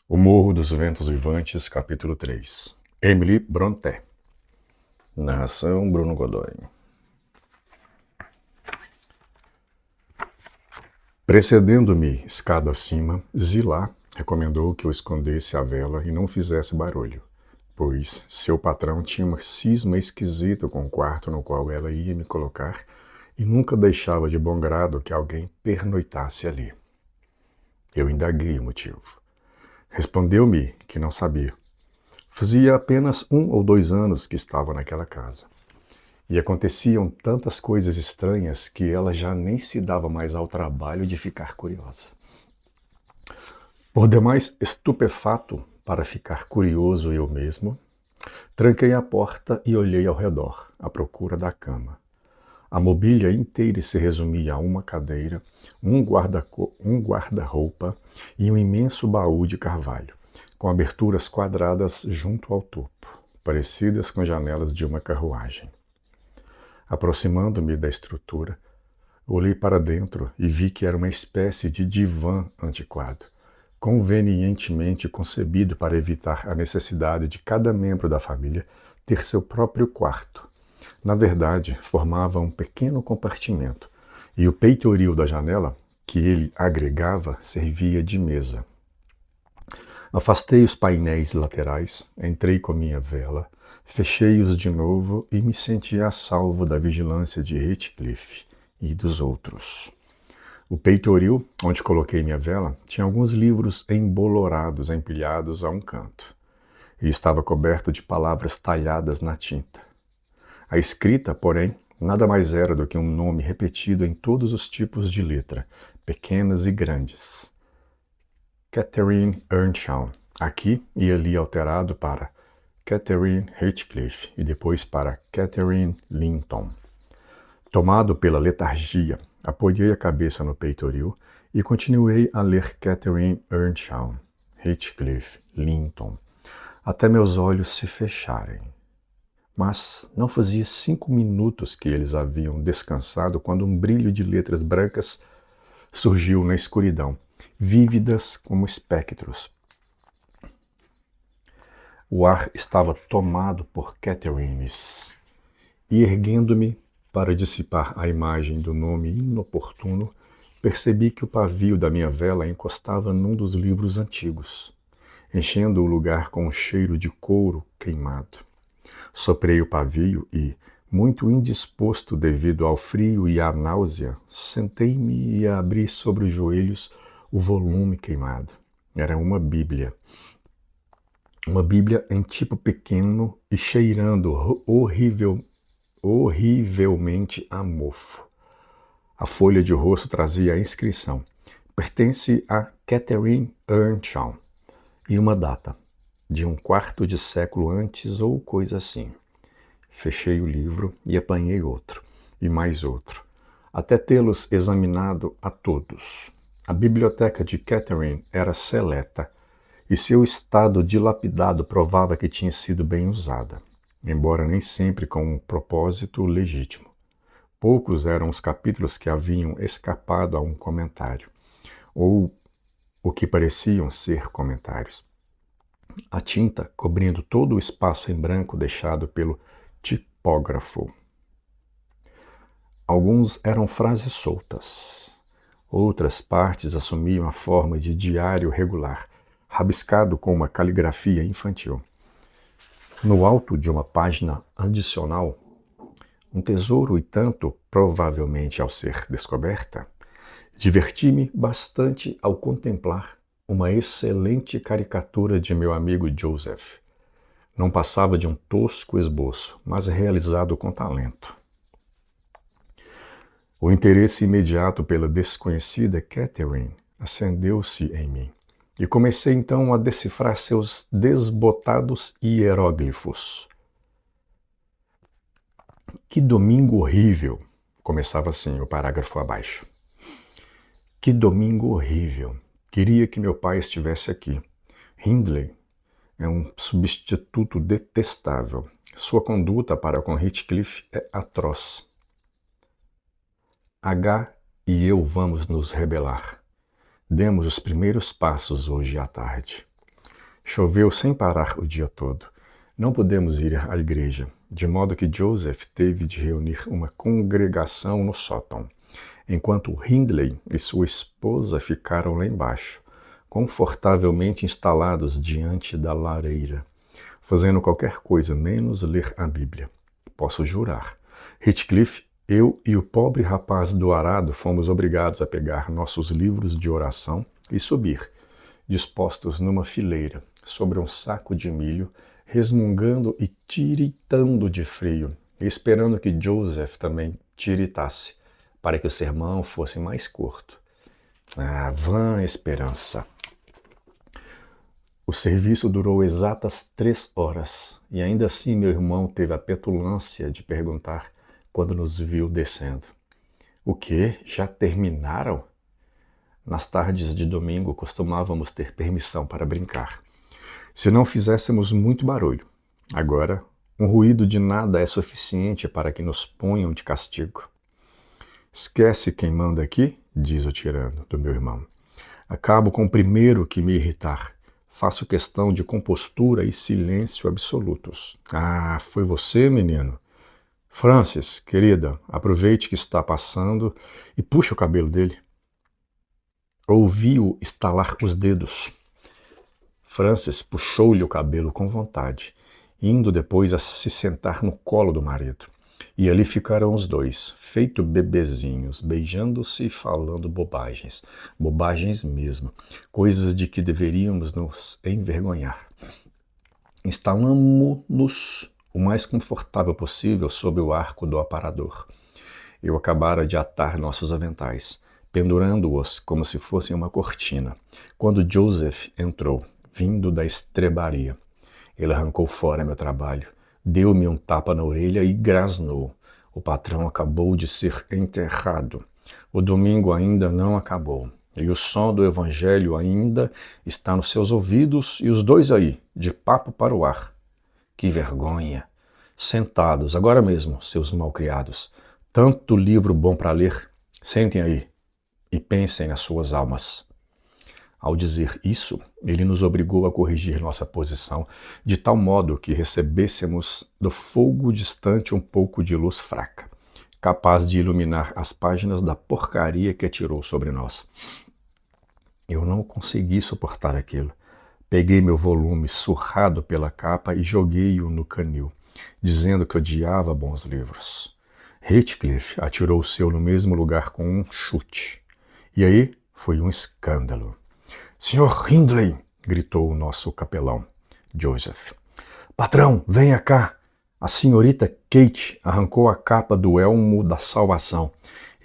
O Morro dos Ventos Vivantes, capítulo 3. Emily Brontë. Narração Bruno Godoy. Precedendo-me escada acima, Zilá recomendou que eu escondesse a vela e não fizesse barulho, pois seu patrão tinha uma cisma esquisita com o quarto no qual ela ia me colocar e nunca deixava de bom grado que alguém pernoitasse ali. Eu indaguei o motivo. Respondeu-me que não sabia. Fazia apenas 1 ou 2 anos que estava naquela casa. E aconteciam tantas coisas estranhas que ela já nem se dava mais ao trabalho de ficar curiosa. Por demais estupefato para ficar curioso eu mesmo, tranquei a porta e olhei ao redor, à procura da cama. A mobília inteira se resumia a uma cadeira, um guarda-roupa e um imenso baú de carvalho, com aberturas quadradas junto ao topo, parecidas com janelas de uma carruagem. Aproximando-me da estrutura, olhei para dentro e vi que era uma espécie de divã antiquado, convenientemente concebido para evitar a necessidade de cada membro da família ter seu próprio quarto. Na verdade, formava um pequeno compartimento, e o peitoril da janela, que ele agregava, servia de mesa. Afastei os painéis laterais, entrei com minha vela, fechei-os de novo e me senti a salvo da vigilância de Heathcliff e dos outros. O peitoril, onde coloquei minha vela, tinha alguns livros embolorados, empilhados a um canto, e estava coberto de palavras talhadas na tinta. A escrita, porém, nada mais era do que um nome repetido em todos os tipos de letra, pequenas e grandes. Catherine Earnshaw, aqui e ali alterado para Catherine Heathcliff e depois para Catherine Linton. Tomado pela letargia, apoiei a cabeça no peitoril e continuei a ler Catherine Earnshaw, Heathcliff, Linton, até meus olhos se fecharem. Mas não fazia 5 minutos que eles haviam descansado quando um brilho de letras brancas surgiu na escuridão, vívidas como espectros. O ar estava tomado por Catherines, e erguendo-me para dissipar a imagem do nome inoportuno, percebi que o pavio da minha vela encostava num dos livros antigos, enchendo o lugar com um cheiro de couro queimado. Soprei o pavio e, muito indisposto devido ao frio e à náusea, sentei-me e abri sobre os joelhos o volume queimado. Era uma Bíblia. Uma Bíblia em tipo pequeno e cheirando horrivelmente a mofo. A folha de rosto trazia a inscrição: pertence a Catherine Earnshaw e uma data, de 1/4 de século antes ou coisa assim. Fechei o livro e apanhei outro, e mais outro, até tê-los examinado a todos. A biblioteca de Catherine era seleta, e seu estado dilapidado provava que tinha sido bem usada, embora nem sempre com um propósito legítimo. Poucos eram os capítulos que haviam escapado a um comentário, ou o que pareciam ser comentários. A tinta cobrindo todo o espaço em branco deixado pelo tipógrafo. Alguns eram frases soltas. Outras partes assumiam a forma de diário regular, rabiscado com uma caligrafia infantil. No alto de uma página adicional, um tesouro e tanto, provavelmente ao ser descoberta, diverti-me bastante ao contemplar uma excelente caricatura de meu amigo Joseph. Não passava de um tosco esboço, mas realizado com talento. O interesse imediato pela desconhecida Catherine acendeu-se em mim, e comecei então a decifrar seus desbotados hieróglifos. Que domingo horrível! Começava assim o parágrafo abaixo. Que domingo horrível! Queria que meu pai estivesse aqui. Hindley é um substituto detestável. Sua conduta para com Heathcliff é atroz. H e eu vamos nos rebelar. Demos os primeiros passos hoje à tarde. Choveu sem parar o dia todo. Não pudemos ir à igreja, de modo que Joseph teve de reunir uma congregação no sótão, enquanto Hindley e sua esposa ficaram lá embaixo, confortavelmente instalados diante da lareira, fazendo qualquer coisa menos ler a Bíblia. Posso jurar. Heathcliff, eu e o pobre rapaz do arado fomos obrigados a pegar nossos livros de oração e subir, dispostos numa fileira, sobre um saco de milho, resmungando e tiritando de frio, esperando que Joseph também tiritasse, para que o sermão fosse mais curto. Ah, vã esperança! O serviço durou exatas 3 horas, e ainda assim meu irmão teve a petulância de perguntar quando nos viu descendo. O quê? Já terminaram? Nas tardes de domingo costumávamos ter permissão para brincar, se não fizéssemos muito barulho. Agora, um ruído de nada é suficiente para que nos ponham de castigo. Esquece quem manda aqui, diz o tirano do meu irmão. Acabo com o primeiro que me irritar. Faço questão de compostura e silêncio absolutos. Ah, foi você, menino? Francis, querida, aproveite que está passando e puxe o cabelo dele. Ouvi-o estalar os dedos. Francis puxou-lhe o cabelo com vontade, indo depois a se sentar no colo do marido. E ali ficaram os dois, feito bebezinhos, beijando-se e falando bobagens. Bobagens mesmo, coisas de que deveríamos nos envergonhar. Instalamo-nos o mais confortável possível sob o arco do aparador. Eu acabara de atar nossos aventais, pendurando-os como se fossem uma cortina, quando Joseph entrou, vindo da estrebaria. Ele arrancou fora meu trabalho, deu-me um tapa na orelha e grasnou. O patrão acabou de ser enterrado. O domingo ainda não acabou. E o som do evangelho ainda está nos seus ouvidos e os dois aí, de papo para o ar. Que vergonha! Sentados, agora mesmo, seus malcriados. Tanto livro bom para ler. Sentem aí e pensem nas suas almas. Ao dizer isso, ele nos obrigou a corrigir nossa posição, de tal modo que recebêssemos do fogo distante um pouco de luz fraca, capaz de iluminar as páginas da porcaria que atirou sobre nós. Eu não consegui suportar aquilo. Peguei meu volume surrado pela capa e joguei-o no canil, dizendo que odiava bons livros. Heathcliff atirou o seu no mesmo lugar com um chute. E aí foi um escândalo. Sr. Hindley, gritou o nosso capelão, Joseph. Patrão, venha cá. A senhorita Kate arrancou a capa do elmo da salvação.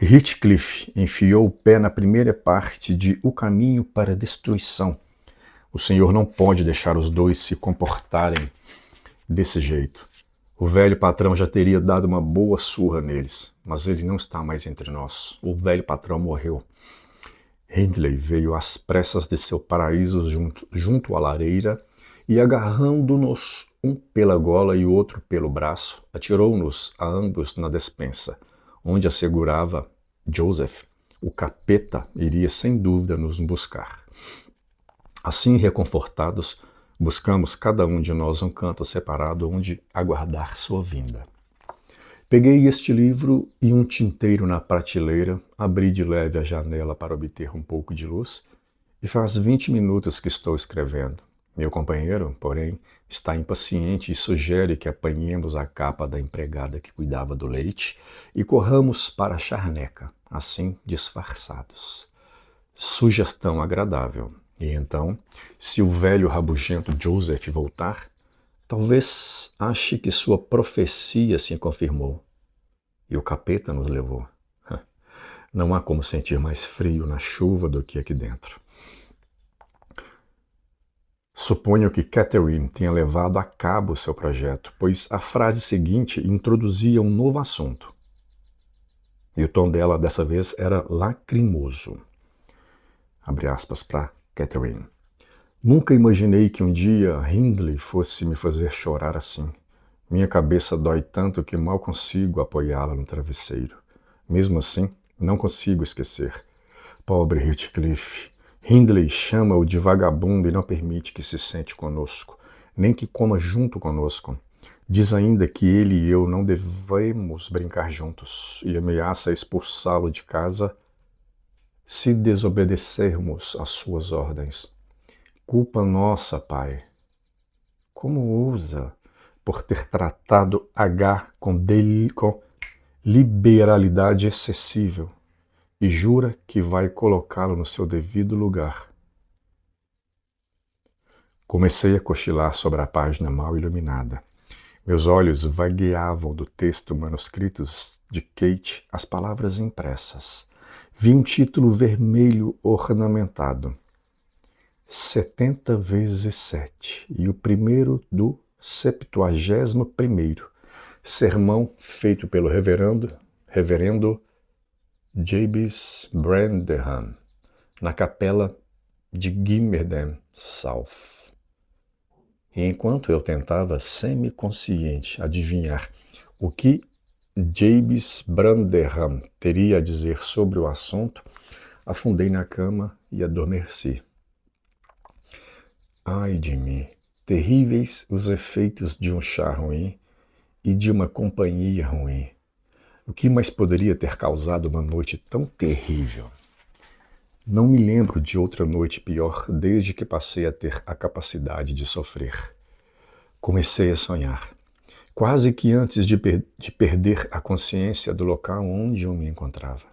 Heathcliff enfiou o pé na primeira parte de O Caminho para a Destruição. O senhor não pode deixar os dois se comportarem desse jeito. O velho patrão já teria dado uma boa surra neles, mas ele não está mais entre nós. O velho patrão morreu. Hindley veio às pressas de seu paraíso junto à lareira e, agarrando-nos um pela gola e o outro pelo braço, atirou-nos a ambos na despensa, onde assegurava Joseph, o capeta iria sem dúvida nos buscar. Assim, reconfortados, buscamos cada um de nós um canto separado onde aguardar sua vinda. Peguei este livro e um tinteiro na prateleira, abri de leve a janela para obter um pouco de luz, e faz 20 minutos que estou escrevendo. Meu companheiro, porém, está impaciente e sugere que apanhemos a capa da empregada que cuidava do leite e corramos para a charneca, assim disfarçados. Sugestão agradável. E então, se o velho rabugento Joseph voltar, talvez ache que sua profecia se confirmou. E o capeta nos levou. Não há como sentir mais frio na chuva do que aqui dentro. Suponho que Catherine tenha levado a cabo seu projeto, pois a frase seguinte introduzia um novo assunto. E o tom dela, dessa vez, era lacrimoso. Abre aspas para Catherine. Nunca imaginei que um dia Hindley fosse me fazer chorar assim. Minha cabeça dói tanto que mal consigo apoiá-la no travesseiro. Mesmo assim, não consigo esquecer. Pobre Heathcliff. Hindley chama-o de vagabundo e não permite que se sente conosco, nem que coma junto conosco. Diz ainda que ele e eu não devemos brincar juntos e ameaça expulsá-lo de casa se desobedecermos às suas ordens. Culpa nossa, pai. Como ousa por ter tratado H com liberalidade excessiva e jura que vai colocá-lo no seu devido lugar. Comecei a cochilar sobre a página mal iluminada. Meus olhos vagueavam do texto manuscrito de Kate às palavras impressas. Vi um título vermelho ornamentado. 70 vezes 7 e o primeiro do 71º sermão feito pelo reverendo Jabez Branderham na capela de Gimmerdam South. E enquanto eu tentava semiconsciente adivinhar o que Jabez Branderham teria a dizer sobre o assunto, afundei na cama e adormeci. Ai de mim, terríveis os efeitos de um chá ruim e de uma companhia ruim. O que mais poderia ter causado uma noite tão terrível? Não me lembro de outra noite pior desde que passei a ter a capacidade de sofrer. Comecei a sonhar, quase que antes de perder a consciência do local onde eu me encontrava.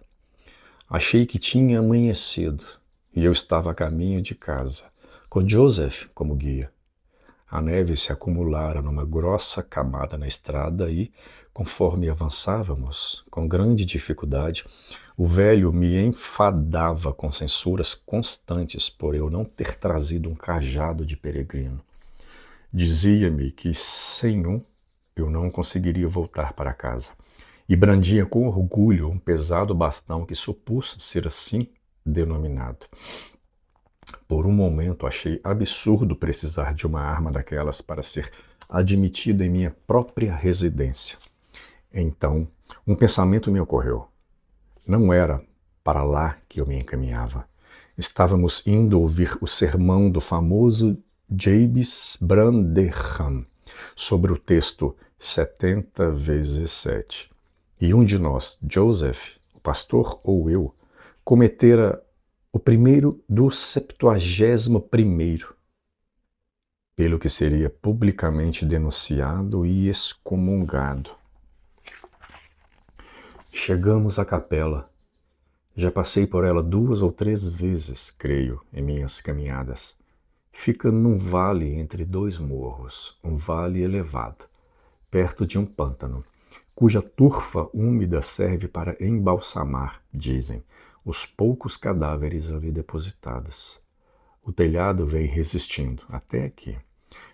Achei que tinha amanhecido e eu estava a caminho de casa, com Joseph como guia. A neve se acumulara numa grossa camada na estrada e, conforme avançávamos, com grande dificuldade, o velho me enfadava com censuras constantes por eu não ter trazido um cajado de peregrino. Dizia-me que sem um eu não conseguiria voltar para casa, e brandia com orgulho um pesado bastão que supus ser assim denominado. Por um momento achei absurdo precisar de uma arma daquelas para ser admitido em minha própria residência. Então, um pensamento me ocorreu. Não era para lá que eu me encaminhava. Estávamos indo ouvir o sermão do famoso Jabez Branderham sobre o texto 70 vezes 7. E um de nós, Joseph, o pastor ou eu, cometera o primeiro do 71º, pelo que seria publicamente denunciado e excomungado. Chegamos à capela. Já passei por ela 2 ou 3 vezes, creio, em minhas caminhadas. Fica num vale entre 2 morros, um vale elevado, perto de um pântano, cuja turfa úmida serve para embalsamar, dizem, os poucos cadáveres ali depositados. O telhado vem resistindo até aqui,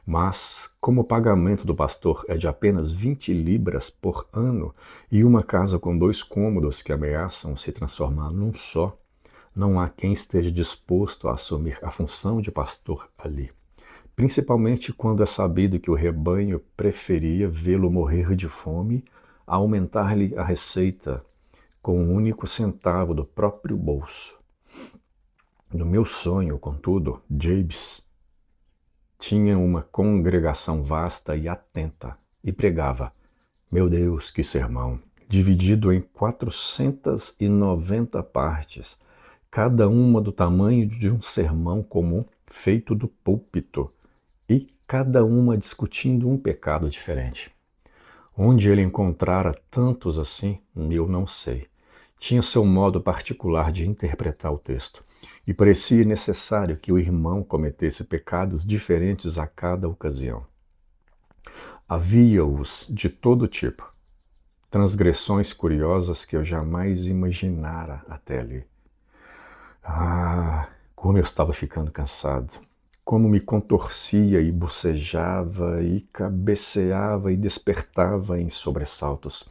mas como o pagamento do pastor é de apenas 20 libras por ano e uma casa com 2 cômodos que ameaçam se transformar num só, não há quem esteja disposto a assumir a função de pastor ali, principalmente quando é sabido que o rebanho preferia vê-lo morrer de fome a aumentar-lhe a receita com um único centavo do próprio bolso. No meu sonho, contudo, Jabez tinha uma congregação vasta e atenta e pregava, meu Deus, que sermão, dividido em 490 partes, cada uma do tamanho de um sermão comum feito do púlpito, e cada uma discutindo um pecado diferente. Onde ele encontrara tantos assim, eu não sei. Tinha seu modo particular de interpretar o texto, e parecia necessário que o irmão cometesse pecados diferentes a cada ocasião. Havia-os de todo tipo, transgressões curiosas que eu jamais imaginara até ali. Ah, como eu estava ficando cansado! Como me contorcia e bocejava e cabeceava e despertava em sobressaltos.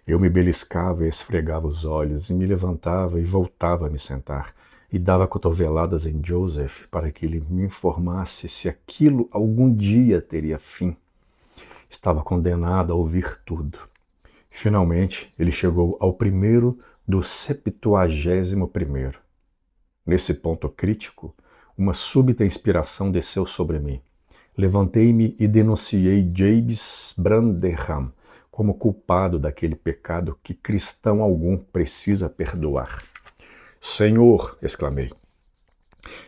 Eu me beliscava e esfregava os olhos, e me levantava e voltava a me sentar, e dava cotoveladas em Joseph para que ele me informasse se aquilo algum dia teria fim. Estava condenado a ouvir tudo. Finalmente, ele chegou ao primeiro do 71º. Nesse ponto crítico, uma súbita inspiração desceu sobre mim. Levantei-me e denunciei James Branderham como culpado daquele pecado que cristão algum precisa perdoar. Senhor, exclamei,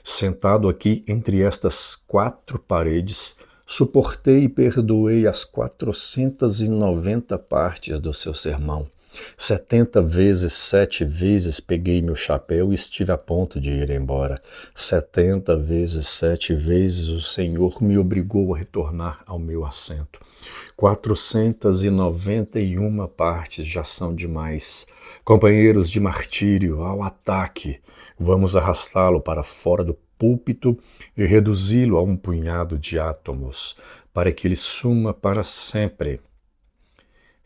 sentado aqui entre estas quatro paredes, suportei e perdoei as 490 partes do seu sermão. 70 vezes, 7 vezes peguei meu chapéu e estive a ponto de ir embora. 70 vezes, 7 vezes o Senhor me obrigou a retornar ao meu assento. 491 partes já são demais. Companheiros de martírio, ao ataque! Vamos arrastá-lo para fora do púlpito e reduzi-lo a um punhado de átomos, para que ele suma para sempre.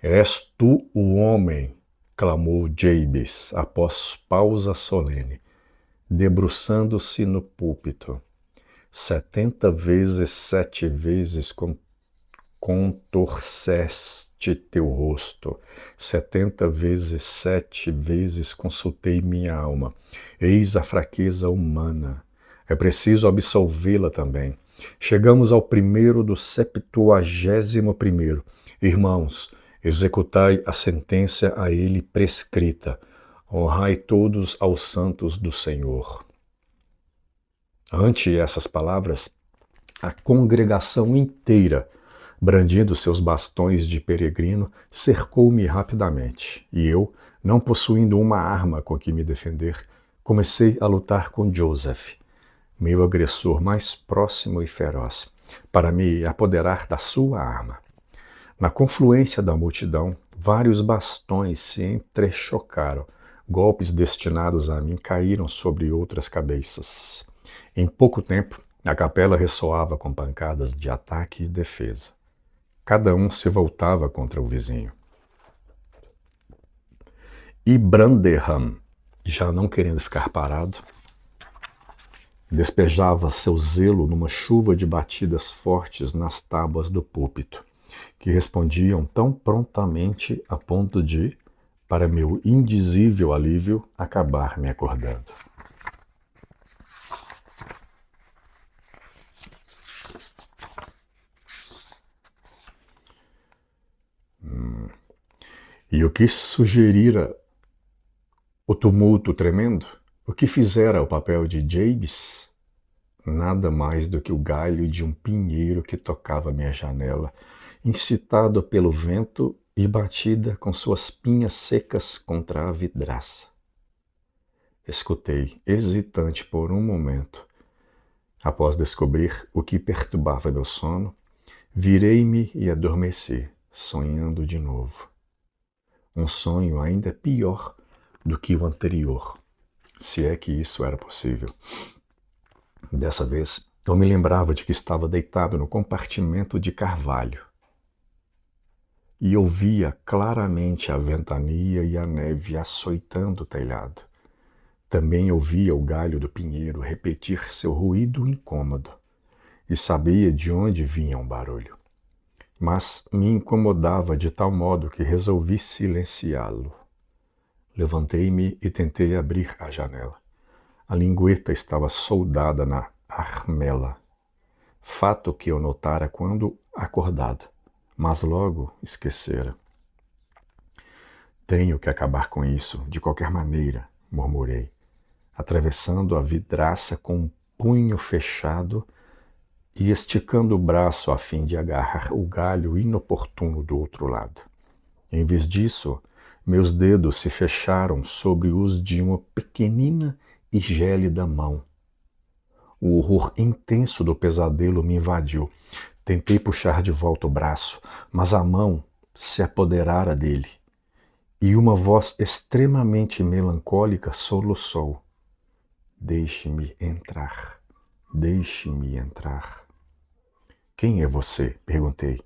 És tu o homem, clamou Jabes, após pausa solene, debruçando-se no púlpito. 70 vezes, 7 vezes contorceste teu rosto. 70 vezes, 7 vezes consultei minha alma. Eis a fraqueza humana. É preciso absolvê-la também. Chegamos ao primeiro do 71º. Irmãos, executai a sentença a ele prescrita. Honrai todos aos santos do Senhor. Ante essas palavras, a congregação inteira, brandindo seus bastões de peregrino, cercou-me rapidamente, e eu, não possuindo uma arma com que me defender, comecei a lutar com Joseph, meu agressor mais próximo e feroz, para me apoderar da sua arma. Na confluência da multidão, vários bastões se entrechocaram, golpes destinados a mim caíram sobre outras cabeças. Em pouco tempo, a capela ressoava com pancadas de ataque e defesa. Cada um se voltava contra o vizinho. E Branderham, já não querendo ficar parado, despejava seu zelo numa chuva de batidas fortes nas tábuas do púlpito, que respondiam tão prontamente a ponto de, para meu indizível alívio, acabar me acordando. E o que sugerira o tumulto tremendo? O que fizera o papel de Jabes? Nada mais do que o galho de um pinheiro que tocava minha janela, incitado pelo vento e batida com suas pinhas secas contra a vidraça. Escutei, hesitante por um momento. Após descobrir o que perturbava meu sono, virei-me e adormeci, sonhando de novo. Um sonho ainda pior do que o anterior, se é que isso era possível. Dessa vez, eu me lembrava de que estava deitado no compartimento de carvalho e ouvia claramente a ventania e a neve açoitando o telhado. Também ouvia o galho do pinheiro repetir seu ruído incômodo e sabia de onde vinha o barulho. Mas me incomodava de tal modo que resolvi silenciá-lo. Levantei-me e tentei abrir a janela. A lingueta estava soldada na armela, fato que eu notara quando acordado, mas logo esquecera. Tenho que acabar com isso, de qualquer maneira, murmurei, atravessando a vidraça com um punho fechado e esticando o braço a fim de agarrar o galho inoportuno do outro lado. Em vez disso, meus dedos se fecharam sobre os de uma pequenina e gélida mão. O horror intenso do pesadelo me invadiu. Tentei puxar de volta o braço, mas a mão se apoderara dele, e uma voz extremamente melancólica soluçou. Deixe-me entrar, deixe-me entrar. Quem é você? Perguntei,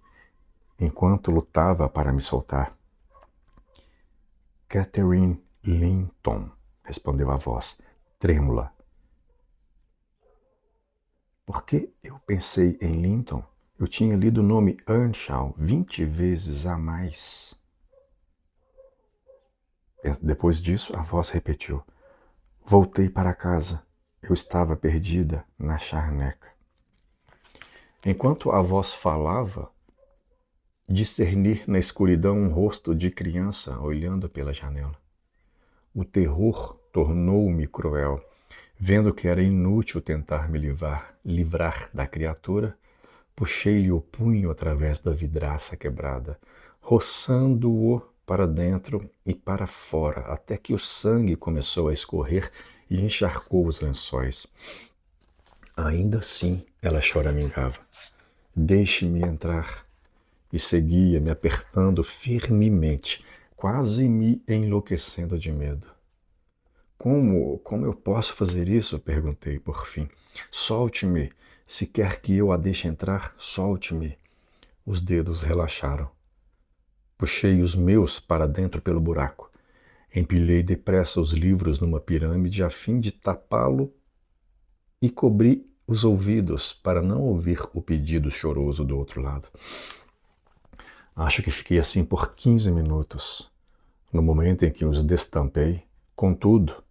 enquanto lutava para me soltar. Catherine Linton, respondeu a voz, trêmula. Por que eu pensei em Linton? Eu tinha lido o nome Earnshaw 20 vezes a mais. Depois disso, a voz repetiu. Voltei para casa. Eu estava perdida na charneca. Enquanto a voz falava, discerni na escuridão um rosto de criança olhando pela janela. O terror tornou-me cruel. Vendo que era inútil tentar me livrar da criatura, puxei-lhe o punho através da vidraça quebrada, roçando-o para dentro e para fora, até que o sangue começou a escorrer e encharcou os lençóis. Ainda assim, ela choramingava. Deixe-me entrar. E seguia me apertando firmemente, quase me enlouquecendo de medo. Como eu posso fazer isso? Perguntei por fim. Solte-me. Se quer que eu a deixe entrar, solte-me. Os dedos relaxaram. Puxei os meus para dentro pelo buraco. Empilhei depressa os livros numa pirâmide a fim de tapá-lo e cobri os ouvidos para não ouvir o pedido choroso do outro lado. Acho que fiquei assim por 15 minutos. No momento em que os destampei, contudo,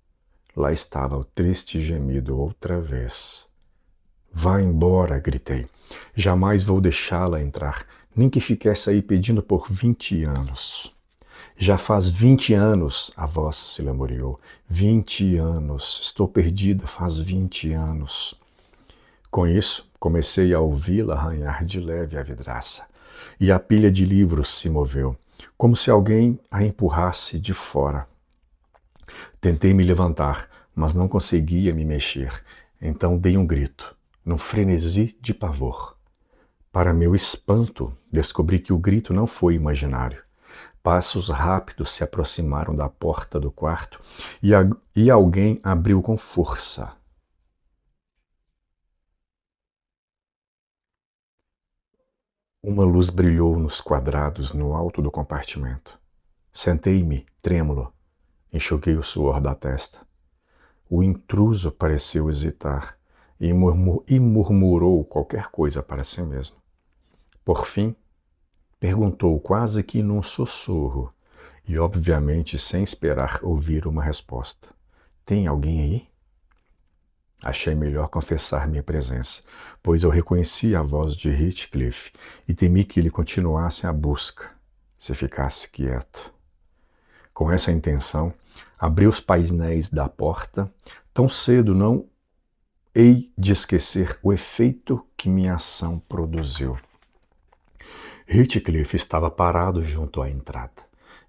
lá estava o triste gemido outra vez. Vá embora, gritei. Jamais vou deixá-la entrar, nem que ficasse aí pedindo por 20 anos. Já faz 20 anos, a voz se lamuriou. 20 anos, estou perdida faz 20 anos. Com isso, comecei a ouvi-la arranhar de leve a vidraça. E a pilha de livros se moveu, como se alguém a empurrasse de fora. Tentei me levantar, mas não conseguia me mexer. Então dei um grito, num frenesi de pavor. Para meu espanto, descobri que o grito não foi imaginário. Passos rápidos se aproximaram da porta do quarto e alguém abriu com força. Uma luz brilhou nos quadrados no alto do compartimento. Sentei-me, trêmulo. Enxuguei o suor da testa. O intruso pareceu hesitar e murmurou qualquer coisa para si mesmo. Por fim, perguntou quase que num sussurro e obviamente sem esperar ouvir uma resposta. Tem alguém aí? Achei melhor confessar minha presença, pois eu reconheci a voz de Heathcliff e temi que ele continuasse a busca, se ficasse quieto. Com essa intenção, abri os painéis da porta. Tão cedo não hei de esquecer o efeito que minha ação produziu. Heathcliff estava parado junto à entrada,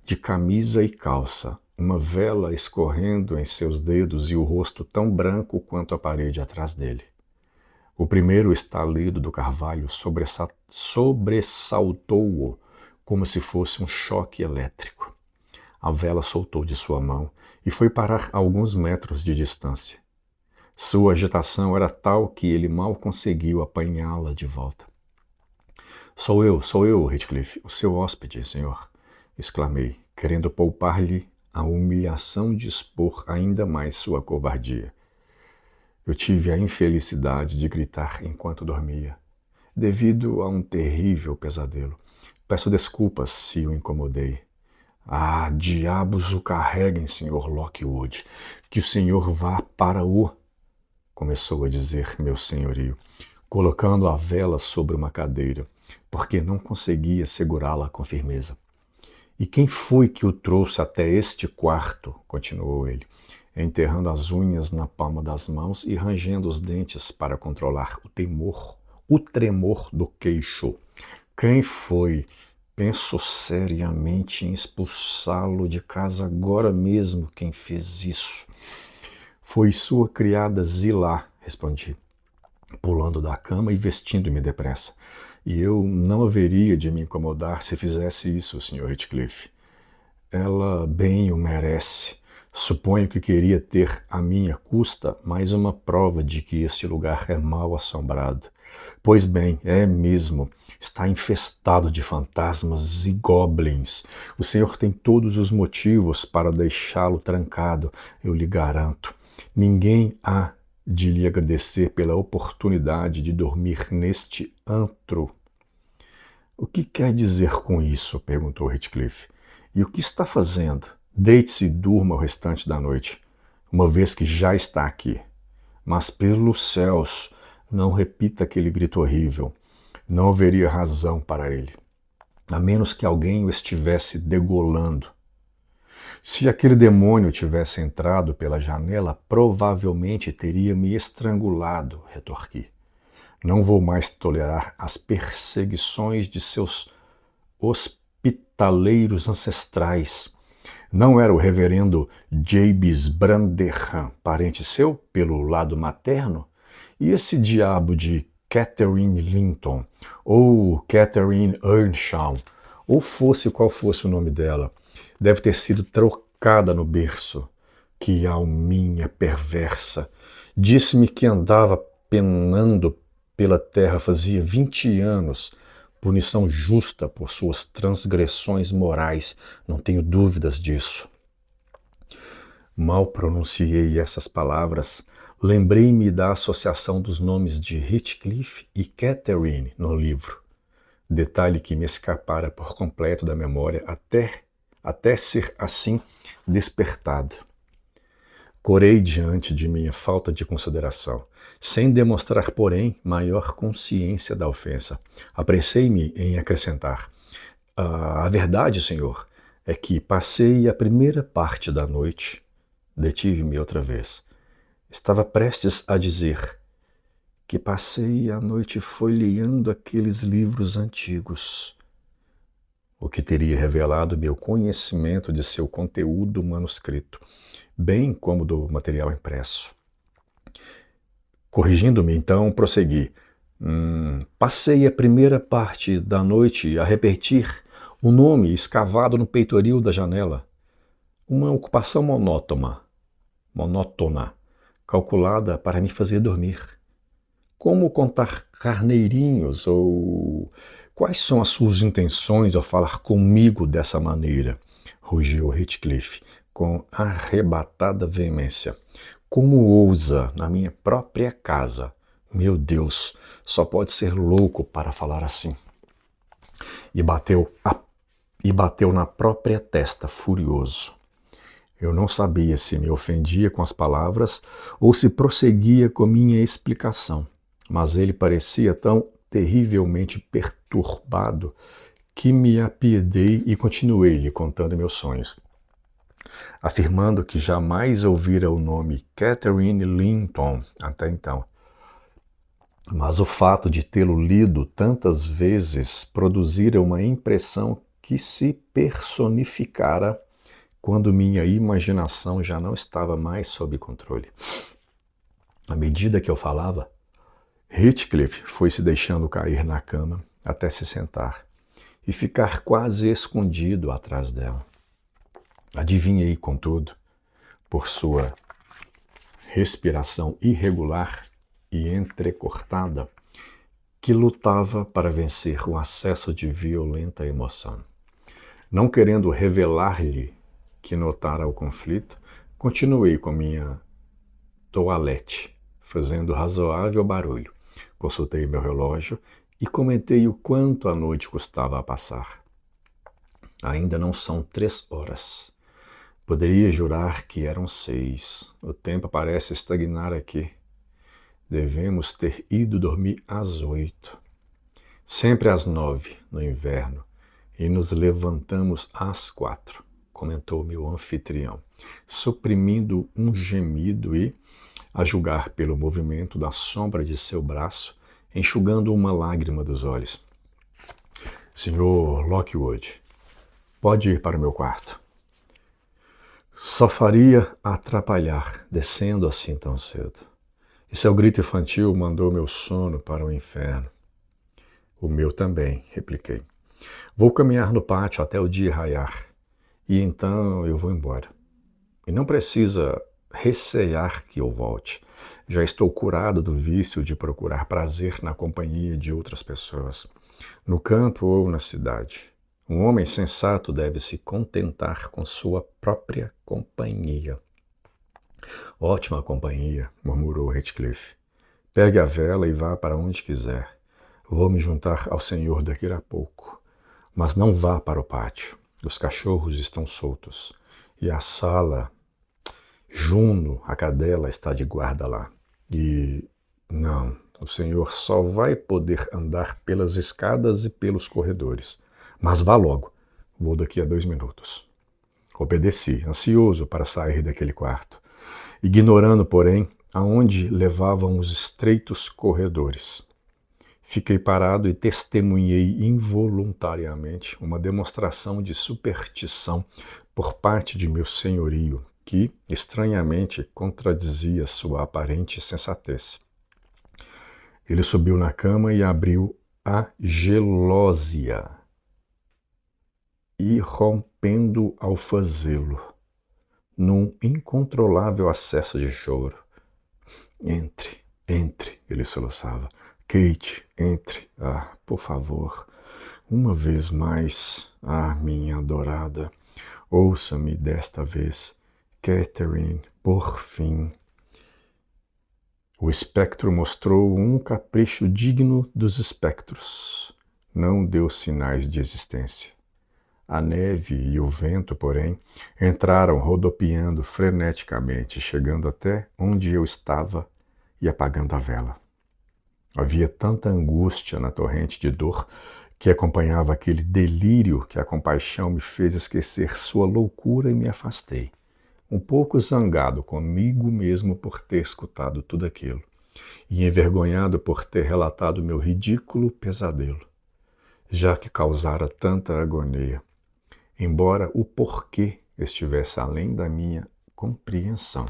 de camisa e calça, uma vela escorrendo em seus dedos e o rosto tão branco quanto a parede atrás dele. O primeiro estalido do carvalho sobressaltou-o como se fosse um choque elétrico. A vela soltou de sua mão e foi parar a alguns metros de distância. Sua agitação era tal que ele mal conseguiu apanhá-la de volta. Sou eu, Heathcliff, o seu hóspede, senhor, exclamei, querendo poupar-lhe a humilhação de expor ainda mais sua covardia. Eu tive a infelicidade de gritar enquanto dormia, devido a um terrível pesadelo. Peço desculpas se o incomodei. Ah, diabos o carreguem, Sr. Lockwood, que o senhor vá para o... Começou a dizer meu senhorio, colocando a vela sobre uma cadeira, porque não conseguia segurá-la com firmeza. E quem foi que o trouxe até este quarto? Continuou ele, enterrando as unhas na palma das mãos e rangendo os dentes para controlar o tremor do queixo. Quem foi? Penso seriamente em expulsá-lo de casa agora mesmo. Quem fez isso? Foi sua criada Zilá, respondi, pulando da cama e vestindo-me depressa. E eu não haveria de me incomodar se fizesse isso, Sr. Heathcliff. Ela bem o merece. Suponho que queria ter à minha custa mais uma prova de que este lugar é mal assombrado. Pois bem, é mesmo. Está infestado de fantasmas e goblins. O senhor tem todos os motivos para deixá-lo trancado, eu lhe garanto. Ninguém há de lhe agradecer pela oportunidade de dormir neste antro. O que quer dizer com isso? Perguntou Heathcliff. E o que está fazendo? Deite-se e durma o restante da noite, uma vez que já está aqui. Mas pelos céus, não repita aquele grito horrível. Não haveria razão para ele, a menos que alguém o estivesse degolando. Se aquele demônio tivesse entrado pela janela, provavelmente teria me estrangulado, retorqui. Não vou mais tolerar as perseguições de seus hospitaleiros ancestrais. Não era o reverendo Jabes Branderham, parente seu, pelo lado materno? E esse diabo de Catherine Linton, ou Catherine Earnshaw, ou fosse qual fosse o nome dela, deve ter sido trocada no berço. Que alminha perversa! Disse-me que andava penando pela terra fazia 20 anos, punição justa por suas transgressões morais, não tenho dúvidas disso. Mal pronunciei essas palavras, lembrei-me da associação dos nomes de Heathcliff e Catherine no livro, detalhe que me escapara por completo da memória até ser assim despertado. Corei diante de minha falta de consideração, sem demonstrar, porém, maior consciência da ofensa. Apressei-me em acrescentar: a verdade, senhor, é que passei a primeira parte da noite. Detive-me outra vez. Estava prestes a dizer que passei a noite folheando aqueles livros antigos, o que teria revelado meu conhecimento de seu conteúdo manuscrito, bem como do material impresso. Corrigindo-me, então, prossegui. Passei a primeira parte da noite a repetir o nome escavado no peitoril da janela. Uma ocupação monótona, calculada para me fazer dormir. Como contar carneirinhos ou... Quais são as suas intenções ao falar comigo dessa maneira? Rugiu Heathcliff com arrebatada veemência. Como ousa na minha própria casa? Meu Deus, só pode ser louco para falar assim. E bateu na própria testa, furioso. Eu não sabia se me ofendia com as palavras ou se prosseguia com minha explicação, mas ele parecia tão terrivelmente perturbado que me apiedei e continuei-lhe contando meus sonhos, afirmando que jamais ouvira o nome Catherine Linton até então. Mas o fato de tê-lo lido tantas vezes produzira uma impressão que se personificara quando minha imaginação já não estava mais sob controle. À medida que eu falava, Heathcliff foi se deixando cair na cama até se sentar e ficar quase escondido atrás dela. Adivinhei, contudo, por sua respiração irregular e entrecortada, que lutava para vencer um acesso de violenta emoção. Não querendo revelar-lhe que notara o conflito, continuei com minha toalete, fazendo razoável barulho. Consultei meu relógio e comentei o quanto a noite custava a passar. Ainda não são 3 horas. Poderia jurar que eram 6. O tempo parece estagnar aqui. Devemos ter ido dormir às 8. Sempre às 9 no inverno, e nos levantamos às 4. Comentou meu anfitrião, suprimindo um gemido e, a julgar pelo movimento da sombra de seu braço, enxugando uma lágrima dos olhos. Senhor Lockwood, pode ir para o meu quarto. Só faria atrapalhar, descendo assim tão cedo. E seu grito infantil mandou meu sono para o inferno. O meu também, repliquei. Vou caminhar no pátio até o dia raiar. E então eu vou embora. E não precisa recear que eu volte. Já estou curado do vício de procurar prazer na companhia de outras pessoas, no campo ou na cidade. Um homem sensato deve se contentar com sua própria companhia. Ótima companhia, murmurou Heathcliff. Pegue a vela e vá para onde quiser. Vou me juntar ao senhor daqui a pouco. Mas não vá para o pátio. Os cachorros estão soltos. E a sala... Juno, a cadela, está de guarda lá. E não, o senhor só vai poder andar pelas escadas e pelos corredores. Mas vá logo, vou daqui a 2 minutos. Obedeci, ansioso para sair daquele quarto, ignorando, porém, aonde levavam os estreitos corredores. Fiquei parado e testemunhei involuntariamente uma demonstração de superstição por parte de meu senhorio, que, estranhamente, contradizia sua aparente sensatez. Ele subiu na cama e abriu a gelósia, irrompendo ao fazê-lo, num incontrolável acesso de choro. Entre, ele soluçava. Kate, entre. Ah, por favor, uma vez mais. Ah, minha adorada, ouça-me desta vez. Catherine, por fim. O espectro mostrou um capricho digno dos espectros. Não deu sinais de existência. A neve e o vento, porém, entraram rodopiando freneticamente, chegando até onde eu estava e apagando a vela. Havia tanta angústia na torrente de dor que acompanhava aquele delírio que a compaixão me fez esquecer sua loucura e me afastei, um pouco zangado comigo mesmo por ter escutado tudo aquilo, e envergonhado por ter relatado meu ridículo pesadelo, já que causara tanta agonia, embora o porquê estivesse além da minha compreensão.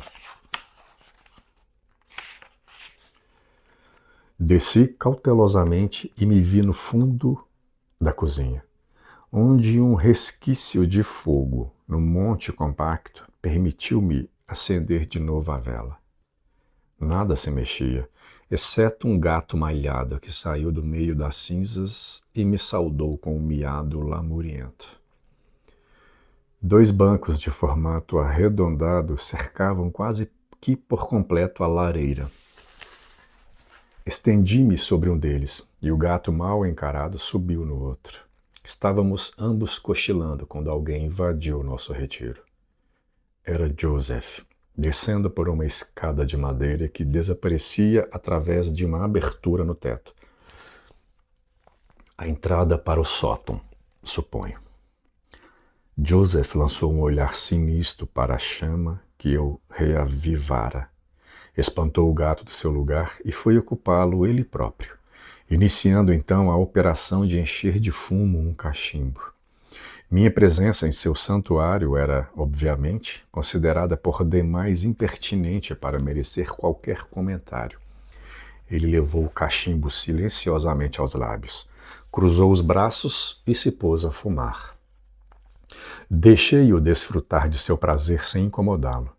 Desci cautelosamente e me vi no fundo da cozinha, onde um resquício de fogo no monte compacto permitiu-me acender de novo a vela. Nada se mexia, exceto um gato malhado que saiu do meio das cinzas e me saudou com um miado lamuriento. 2 bancos de formato arredondado cercavam quase que por completo a lareira. Estendi-me sobre um deles, e o gato mal encarado subiu no outro. Estávamos ambos cochilando quando alguém invadiu nosso retiro. Era Joseph, descendo por uma escada de madeira que desaparecia através de uma abertura no teto. A entrada para o sótão, suponho. Joseph lançou um olhar sinistro para a chama que eu reavivara. Espantou o gato do seu lugar e foi ocupá-lo ele próprio, iniciando então a operação de encher de fumo um cachimbo. Minha presença em seu santuário era, obviamente, considerada por demais impertinente para merecer qualquer comentário. Ele levou o cachimbo silenciosamente aos lábios, cruzou os braços e se pôs a fumar. Deixei-o desfrutar de seu prazer sem incomodá-lo.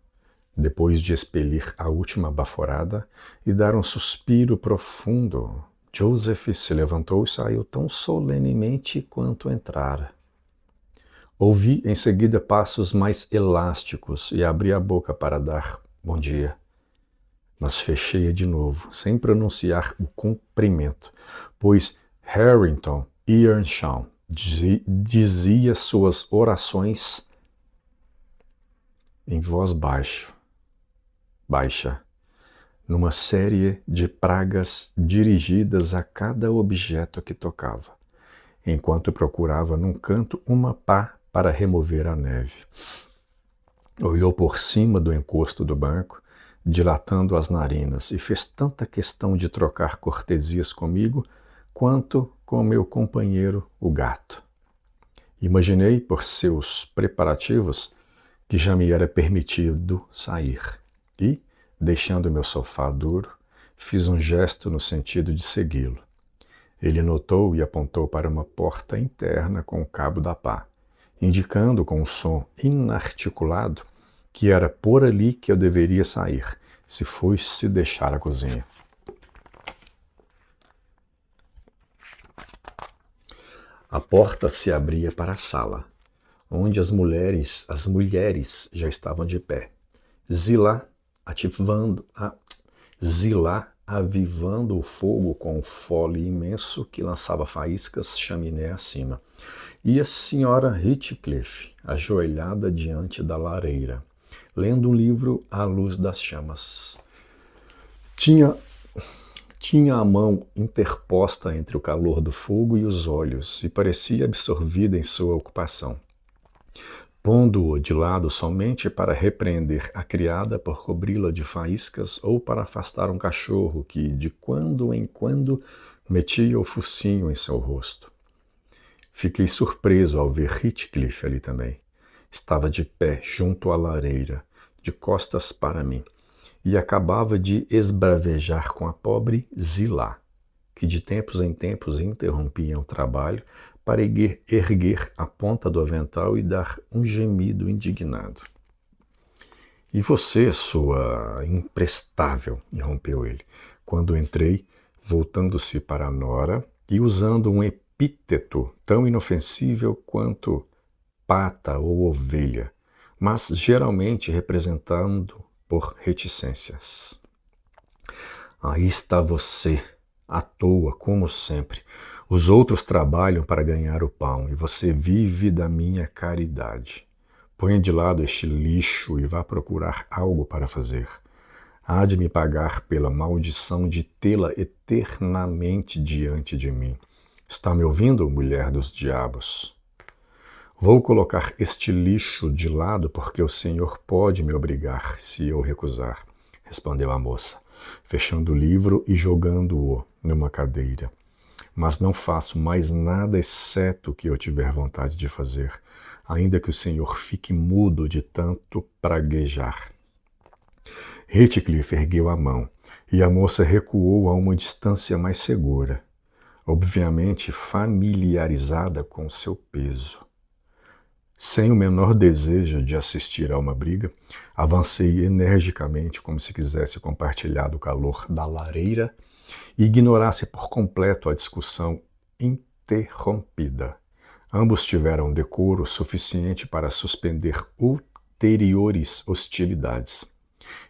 Depois de expelir a última baforada e dar um suspiro profundo, Joseph se levantou e saiu tão solenemente quanto entrara. Ouvi em seguida passos mais elásticos e abri a boca para dar bom dia. Mas fechei-a de novo, sem pronunciar o cumprimento, pois Harrington Earnshaw dizia suas orações em voz baixa, numa série de pragas dirigidas a cada objeto que tocava, enquanto procurava num canto uma pá para remover a neve. Olhou por cima do encosto do banco, dilatando as narinas, e fez tanta questão de trocar cortesias comigo quanto com meu companheiro, o gato. Imaginei, por seus preparativos, que já me era permitido sair, e, deixando meu sofá duro, fiz um gesto no sentido de segui-lo. Ele notou e apontou para uma porta interna com o cabo da pá, indicando com um som inarticulado que era por ali que eu deveria sair, se fosse deixar a cozinha. A porta se abria para a sala, onde as mulheres já estavam de pé. Zilá avivando o fogo com um fole imenso que lançava faíscas chaminé acima, e a senhora Heathcliff, ajoelhada diante da lareira, lendo um livro à luz das chamas. Tinha, tinha a mão interposta entre o calor do fogo e os olhos e parecia absorvida em sua ocupação, pondo-o de lado somente para repreender a criada por cobri-la de faíscas ou para afastar um cachorro que, de quando em quando, metia o focinho em seu rosto. Fiquei surpreso ao ver Heathcliff ali também. Estava de pé junto à lareira, de costas para mim, e acabava de esbravejar com a pobre Zilá, que de tempos em tempos interrompia o trabalho para erguer a ponta do avental e dar um gemido indignado. E você, sua imprestável, interrompeu ele, quando entrei, voltando-se para a nora e usando um epíteto tão inofensível quanto pata ou ovelha, mas geralmente representando por reticências. Aí está você, à toa, como sempre. Os outros trabalham para ganhar o pão e você vive da minha caridade. Ponha de lado este lixo e vá procurar algo para fazer. Há de me pagar pela maldição de tê-la eternamente diante de mim. Está me ouvindo, mulher dos diabos? Vou colocar este lixo de lado porque o senhor pode me obrigar se eu recusar, respondeu a moça, fechando o livro e jogando-o numa cadeira. Mas não faço mais nada exceto o que eu tiver vontade de fazer, ainda que o senhor fique mudo de tanto praguejar. Heathcliff ergueu a mão e a moça recuou a uma distância mais segura, obviamente familiarizada com seu peso. Sem o menor desejo de assistir a uma briga, avancei energicamente como se quisesse compartilhar do calor da lareira e ignorasse por completo a discussão interrompida. Ambos tiveram decoro suficiente para suspender ulteriores hostilidades.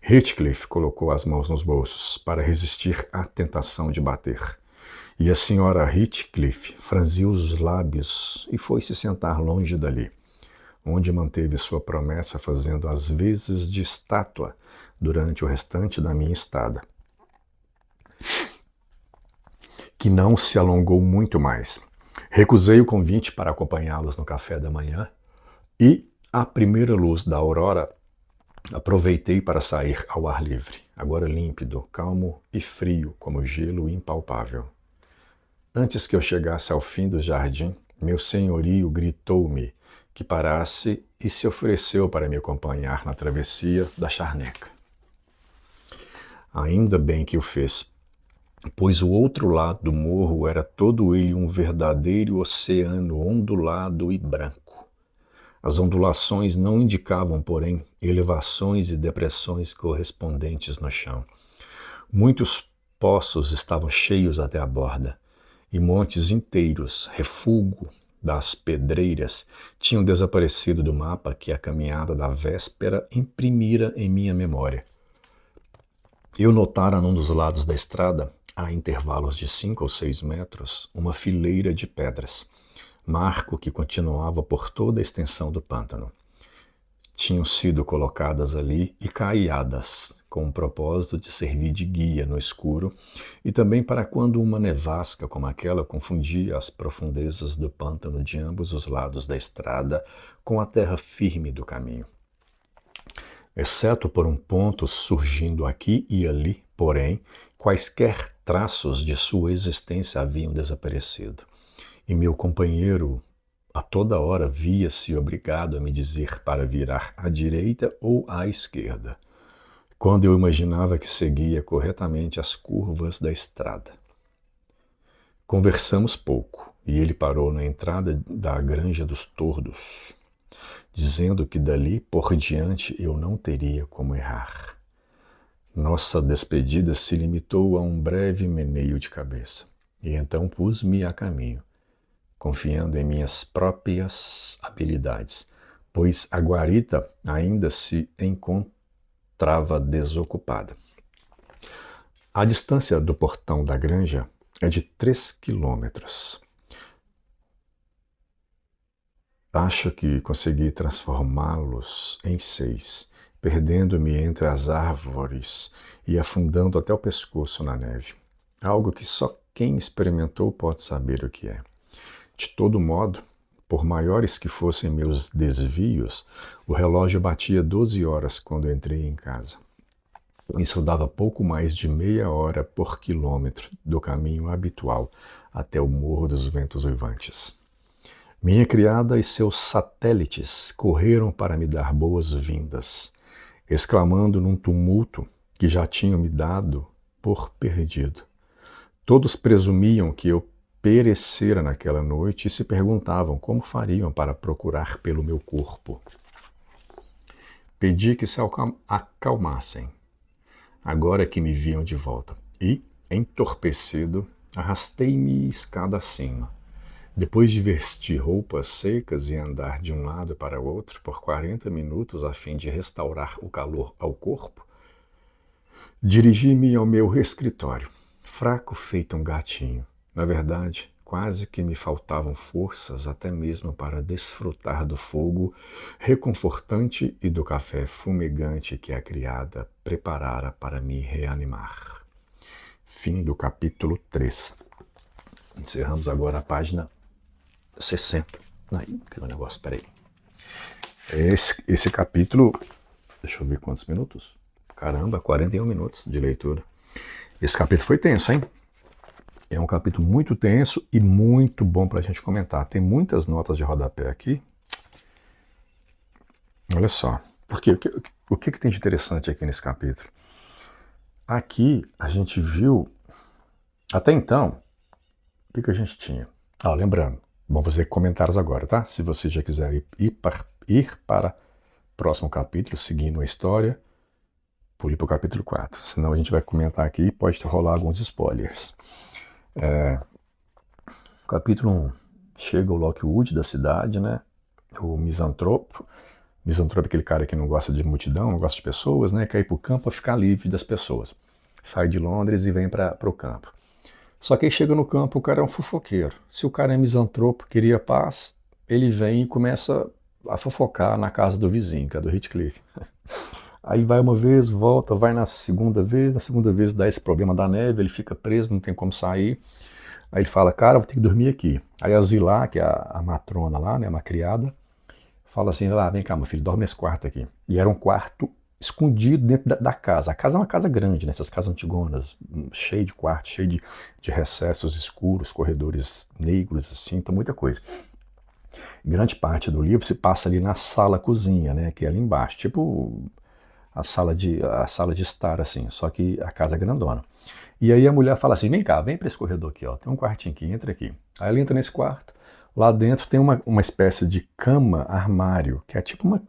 Heathcliff colocou as mãos nos bolsos para resistir à tentação de bater. E a senhora Heathcliff franziu os lábios e foi se sentar longe dali, onde manteve sua promessa fazendo as vezes de estátua durante o restante da minha estada, que não se alongou muito mais. Recusei o convite para acompanhá-los no café da manhã e, à primeira luz da aurora, aproveitei para sair ao ar livre, agora límpido, calmo e frio como gelo impalpável. Antes que eu chegasse ao fim do jardim, meu senhorio gritou-me que parasse e se ofereceu para me acompanhar na travessia da charneca. Ainda bem que o fez, pois o outro lado do morro era todo ele um verdadeiro oceano ondulado e branco. As ondulações não indicavam, porém, elevações e depressões correspondentes no chão. Muitos poços estavam cheios até a borda, e montes inteiros, refúgio das pedreiras, tinham desaparecido do mapa que a caminhada da véspera imprimira em minha memória. Eu notara num dos lados da estrada, a intervalos de 5 ou 6 metros, uma fileira de pedras, marco que continuava por toda a extensão do pântano. Tinham sido colocadas ali e caiadas, com o propósito de servir de guia no escuro e também para quando uma nevasca como aquela confundia as profundezas do pântano de ambos os lados da estrada com a terra firme do caminho. Exceto por um ponto surgindo aqui e ali, porém, quaisquer traços de sua existência haviam desaparecido. E meu companheiro a toda hora via-se obrigado a me dizer para virar à direita ou à esquerda, quando eu imaginava que seguia corretamente as curvas da estrada. Conversamos pouco, e ele parou na entrada da Granja dos Tordos, dizendo que dali por diante eu não teria como errar. Nossa despedida se limitou a um breve meneio de cabeça, e então pus-me a caminho, confiando em minhas próprias habilidades, pois a guarita ainda se encontrava desocupada. A distância do portão da granja é de 3 quilômetros. Acho que consegui transformá-los em 6, perdendo-me entre as árvores e afundando até o pescoço na neve. Algo que só quem experimentou pode saber o que é. De todo modo, por maiores que fossem meus desvios, o relógio batia 12 horas quando entrei em casa. Isso dava pouco mais de meia hora por quilômetro do caminho habitual até o Morro dos Ventos Uivantes. Minha criada e seus satélites correram para me dar boas-vindas, exclamando num tumulto que já tinham me dado por perdido. Todos presumiam que eu perecera naquela noite e se perguntavam como fariam para procurar pelo meu corpo. Pedi que se acalmassem, agora que me viam de volta, e, entorpecido, arrastei-me escada acima. Depois de vestir roupas secas e andar de um lado para o outro por 40 minutos a fim de restaurar o calor ao corpo, dirigi-me ao meu escritório, fraco feito um gatinho. Na verdade, quase que me faltavam forças até mesmo para desfrutar do fogo reconfortante e do café fumegante que a criada preparara para me reanimar. Fim do capítulo 3. Encerramos agora a página 60. Aí, cadê o negócio? Peraí. Esse capítulo, deixa eu ver quantos minutos. Caramba, 41 minutos de leitura. Esse capítulo foi tenso, hein? É um capítulo muito tenso e muito bom para a gente comentar. Tem muitas notas de rodapé aqui. Olha só. Porque o que tem de interessante aqui nesse capítulo? Aqui a gente viu, até então, o que a gente tinha? Lembrando, vamos fazer comentários agora, tá? Se você já quiser ir para o próximo capítulo, seguindo a história, pule para o capítulo 4. Senão a gente vai comentar aqui e pode rolar alguns spoilers. Capítulo 1. Chega o Lockwood da cidade, né? O misantropo. Misantropo é aquele cara que não gosta de multidão, não gosta de pessoas, né? Quer ir para o campo para ficar livre das pessoas. Sai de Londres e vem para o campo. Só que aí chega no campo, o cara é um fofoqueiro. Se o cara é misantropo, queria paz, ele vem e começa a fofocar na casa do vizinho, que é do Heathcliff. Aí ele vai uma vez, volta, vai na segunda vez dá esse problema da neve, ele fica preso, não tem como sair. Aí ele fala, cara, vou ter que dormir aqui. Aí a Zilá, que é a matrona lá, né, uma criada, fala assim, vem cá, meu filho, dorme nesse quarto aqui. E era um quarto escondido dentro da casa. A casa é uma casa grande, né, essas casas antigonas, cheio de quartos, cheio de recessos escuros, corredores negros, assim, então muita coisa. Grande parte do livro se passa ali na sala-cozinha, né, que é ali embaixo, tipo a sala de estar, assim, só que a casa é grandona. E aí a mulher fala assim, vem cá, vem para esse corredor aqui, ó, tem um quartinho aqui, entra aqui. Aí ela entra nesse quarto, lá dentro tem uma espécie de cama-armário, que é tipo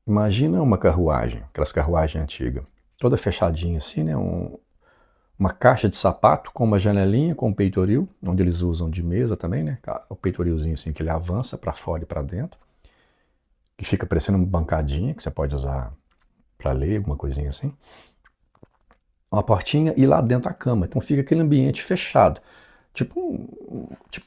imagina uma carruagem, aquelas carruagens antigas, toda fechadinha assim, né, uma caixa de sapato com uma janelinha, com um peitoril, onde eles usam de mesa também, né, o peitorilzinho assim que ele avança para fora e para dentro, que fica parecendo uma bancadinha, que você pode usar para ler, alguma coisinha assim. Uma portinha e lá dentro a cama. Então fica aquele ambiente fechado, tipo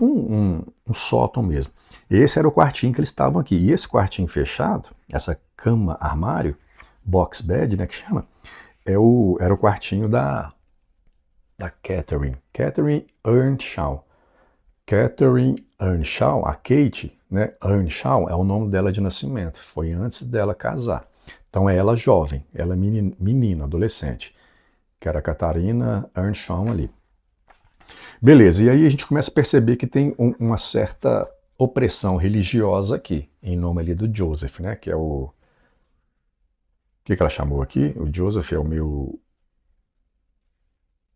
um sótão mesmo. Esse era o quartinho que eles estavam aqui. E esse quartinho fechado, essa cama-armário, box bed, né, que chama, era o quartinho da Catherine. Catherine Earnshaw. Catherine Earnshaw, a Kate, né, Earnshaw é o nome dela de nascimento. Foi antes dela casar. Então é ela jovem, ela menina, adolescente, que era a Catarina Earnshaw ali. Beleza, e aí a gente começa a perceber que tem uma certa opressão religiosa aqui, em nome ali do Joseph, né, que é o... O que ela chamou aqui? O Joseph é o meu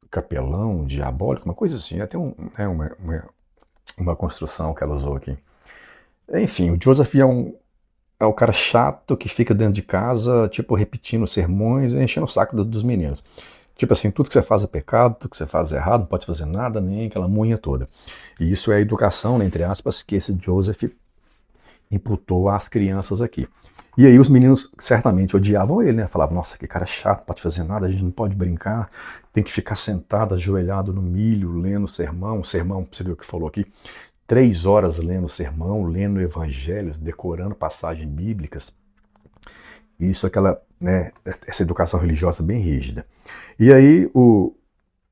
capelão diabólico, uma coisa assim, tem uma construção que ela usou aqui. Enfim, o Joseph é o cara chato que fica dentro de casa, tipo, repetindo sermões e enchendo o saco dos meninos. Tipo assim, tudo que você faz é pecado, tudo que você faz é errado, não pode fazer nada, nem aquela munha toda. E isso é a educação, né, entre aspas, que esse Joseph imputou às crianças aqui. E aí os meninos certamente odiavam ele, né? Falavam, nossa, que cara chato, não pode fazer nada, a gente não pode brincar, tem que ficar sentado, ajoelhado no milho, lendo sermão, você viu o que falou aqui, 3 horas lendo sermão, lendo evangelhos, decorando passagens bíblicas. Isso, aquela, né, essa educação religiosa bem rígida. E aí o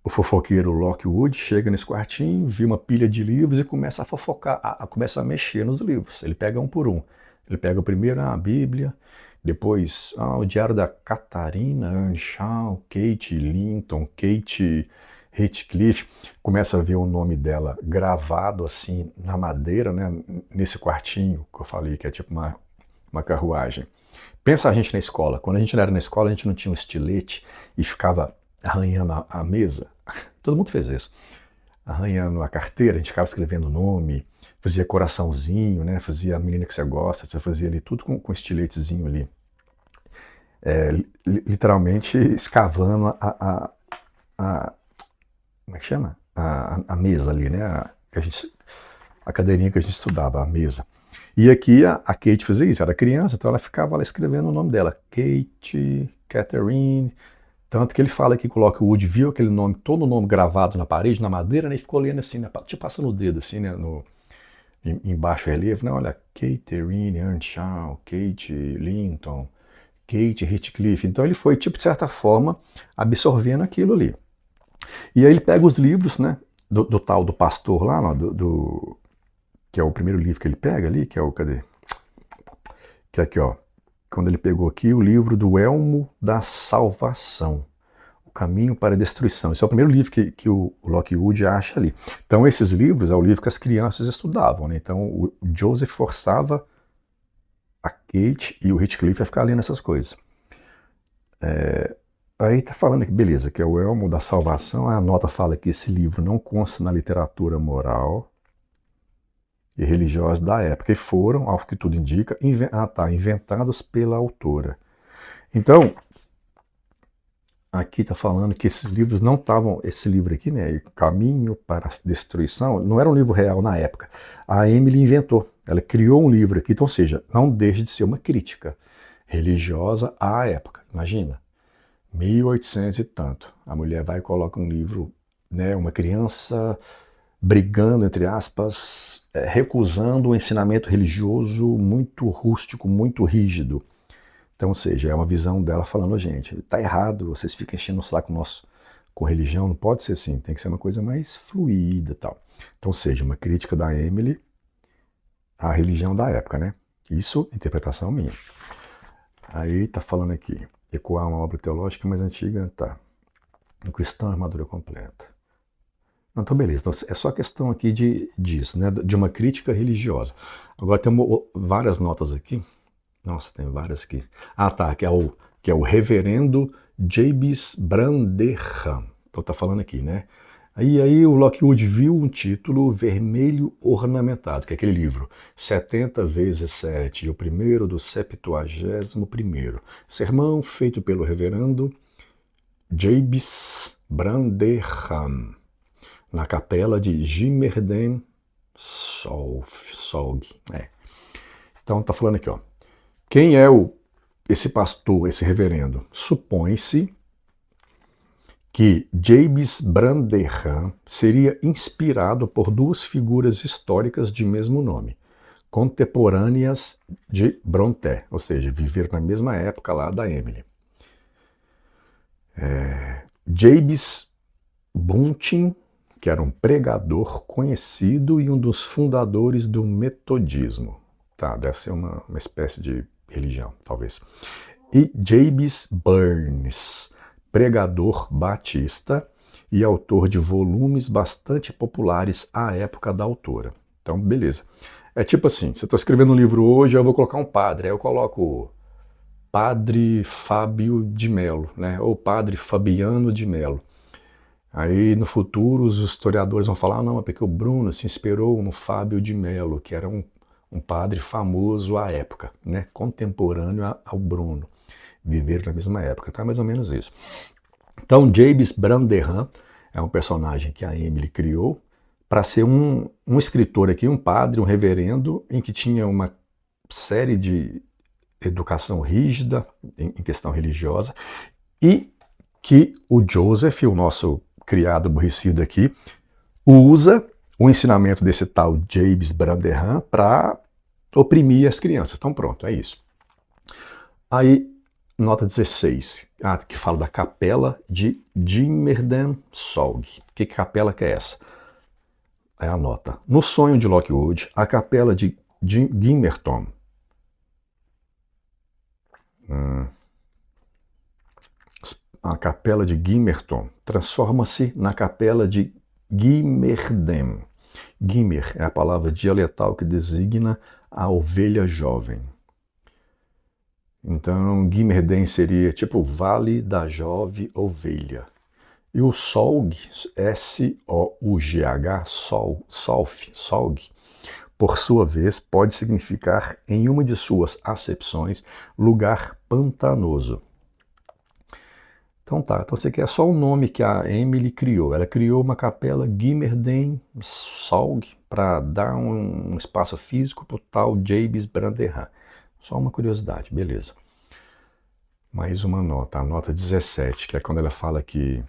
fofoqueiro Lockwood chega nesse quartinho, vê uma pilha de livros e começa a fofocar, começa a mexer nos livros. Ele pega um por um. Ele pega o primeiro, a Bíblia, depois o Diário da Catarina, Earnshaw, Kate Linton, Kate Heathcliff. Começa a ver o nome dela gravado assim na madeira, né, nesse quartinho que eu falei, que é tipo uma carruagem. Pensa a gente na escola. Quando a gente era na escola, a gente não tinha um estilete e ficava arranhando a mesa. Todo mundo fez isso. Arranhando a carteira, a gente ficava escrevendo o nome, fazia coraçãozinho, né? Fazia a menina que você gosta, você fazia ali tudo com estiletezinho ali. Literalmente escavando como é que chama? A mesa ali, né? A cadeirinha que a gente estudava, a mesa. E aqui a Kate fazia isso, era criança, então ela ficava lá escrevendo o nome dela. Kate, Catherine. Tanto que ele fala que coloca o Wood, viu aquele nome, todo o nome gravado na parede, na madeira, né, e ficou lendo assim, né, tipo passando o dedo assim, né, em baixo relevo, né, olha, Catherine Earnshaw, Kate Linton, Kate Heathcliff. Então ele foi, tipo, de certa forma, absorvendo aquilo ali. E aí ele pega os livros, né, do tal do pastor lá, que é o primeiro livro que ele pega ali, que é o, cadê? Que é aqui, ó. Quando ele pegou aqui o livro do Elmo da Salvação, O Caminho para a Destruição. Esse é o primeiro livro que o Lockwood acha ali. Então esses livros é o livro que as crianças estudavam, né? Então o Joseph forçava a Kate e o Heathcliff a ficar lendo essas coisas. Aí tá falando aqui, beleza, que é o Elmo da Salvação. A nota fala que esse livro não consta na literatura moral e religiosa da época, e foram, ao que tudo indica, inventados pela autora. Então, aqui está falando que esses livros não estavam, esse livro aqui, né, Caminho para a Destruição, não era um livro real na época. A Emily inventou, ela criou um livro aqui, então, ou seja, não deixa de ser uma crítica religiosa à época. Imagina, 1800 e tanto, a mulher vai e coloca um livro, né, uma criança brigando, entre aspas, recusando o ensinamento religioso muito rústico, muito rígido. Então, ou seja, é uma visão dela falando, gente, tá errado, vocês ficam enchendo o saco nosso com religião, não pode ser assim, tem que ser uma coisa mais fluida e tal. Então, ou seja, uma crítica da Emily à religião da época, né? Isso, interpretação minha. Aí tá falando aqui, ecoar uma obra teológica mais antiga, tá. Um cristão, armadura completa. Não, então beleza, então, é só questão aqui disso, né? De uma crítica religiosa. Agora tem várias notas aqui. Nossa, tem várias aqui. Ah, tá, que é o reverendo Jabes Branderham. Então tá falando aqui, né? Aí o Lockwood viu um título vermelho ornamentado, que é aquele livro, 70 vezes 7, o primeiro do 71º. Sermão feito pelo reverendo Jabes Branderham, na capela de Gimmerden Solg. Então tá falando aqui, ó. Quem é esse pastor, esse reverendo? Supõe-se que Jabes Branderham seria inspirado por duas figuras históricas de mesmo nome, contemporâneas de Brontë, ou seja, viveram na mesma época lá da Emily. Jabes Bunting, que era um pregador conhecido e um dos fundadores do metodismo. Tá, deve ser uma espécie de religião, talvez. E Jabes Burns, pregador batista e autor de volumes bastante populares à época da autora. Então, beleza. É tipo assim, se eu estou escrevendo um livro hoje, eu vou colocar um padre, aí eu coloco Padre Fábio de Mello, né? Ou Padre Fabiano de Mello. Aí no futuro os historiadores vão falar, não, é porque o Bruno se inspirou no Fábio de Mello, que era um padre famoso à época, né? Contemporâneo ao Bruno. Viveram na mesma época, tá? Mais ou menos isso. Então, Jabes Branderham é um personagem que a Emily criou para ser um escritor aqui, um padre, um reverendo, em que tinha uma série de educação rígida em questão religiosa, e que o Joseph, o nosso criado aborrecido aqui, usa o ensinamento desse tal Jabes Branderham para oprimir as crianças. Então pronto, é isso. Aí Nota 16, que fala da capela de Dimmerden Solg. Que capela que é essa? É a nota. No sonho de Lockwood, a capela de Gimmerton. A capela de Gimmerton transforma-se na capela de Gimmerden. Gimmer é a palavra dialetal que designa a ovelha jovem. Então, Gimmerden seria tipo o Vale da Jovem Ovelha. E o Solg, S-O-U-G-H, Solg, por sua vez, pode significar, em uma de suas acepções, lugar pantanoso. Então tá, então isso aqui é só o nome que a Emily criou. Ela criou uma capela Gimmerden Solg para dar um espaço físico para o tal Jabes Branderham. Só uma curiosidade, beleza. Mais uma nota, a nota 17, que é quando ela fala que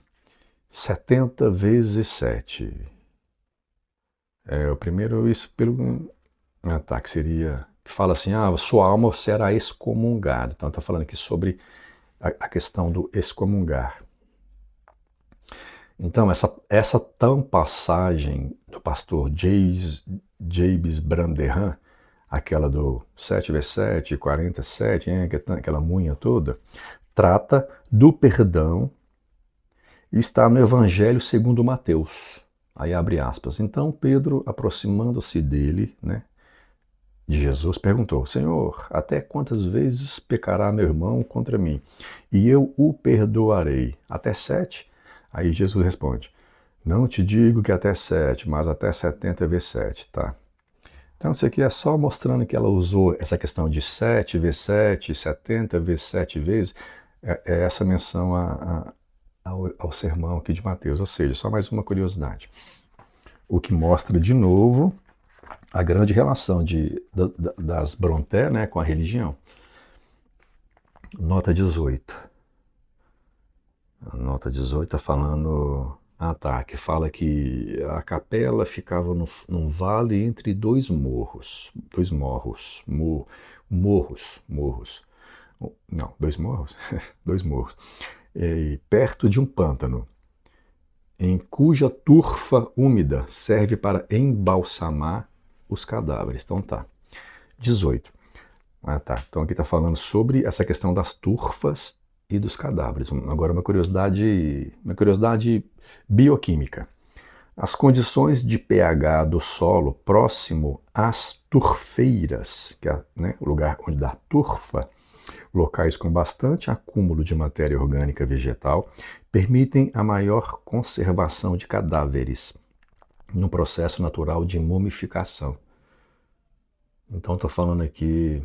70 vezes 7. O primeiro, isso pelo... que seria... Que fala assim, sua alma será excomungada. Então está falando aqui sobre a questão do excomungar. Então, essa tão passagem do pastor Jabes Branderham, aquela do 7 vezes 7, 47, aquela munha toda, trata do perdão e está no Evangelho segundo Mateus. Aí abre aspas. Então Pedro, aproximando-se dele, de Jesus, perguntou: Senhor, até quantas vezes pecará meu irmão contra mim? E eu o perdoarei. Até 7? Aí Jesus responde: Não te digo que até 7, mas até 70 vezes 7, tá? Então isso aqui é só mostrando que ela usou essa questão de 7 vezes 7, 70 vezes 7 vezes, é essa menção ao sermão aqui de Mateus, ou seja, só mais uma curiosidade. O que mostra de novo a grande relação das Brontë, com a religião. Nota 18. A nota 18 está falando... que fala que a capela ficava num vale entre dois morros. Não, dois morros? Dois morros. Perto de um pântano, em cuja turfa úmida serve para embalsamar os cadáveres. Então tá. 18. Então aqui está falando sobre essa questão das turfas e dos cadáveres. Agora uma curiosidade bioquímica. As condições de pH do solo próximo às turfeiras, que é o lugar onde dá turfa, locais com bastante acúmulo de matéria orgânica vegetal, permitem a maior conservação de cadáveres no processo natural de mumificação. Então estou falando aqui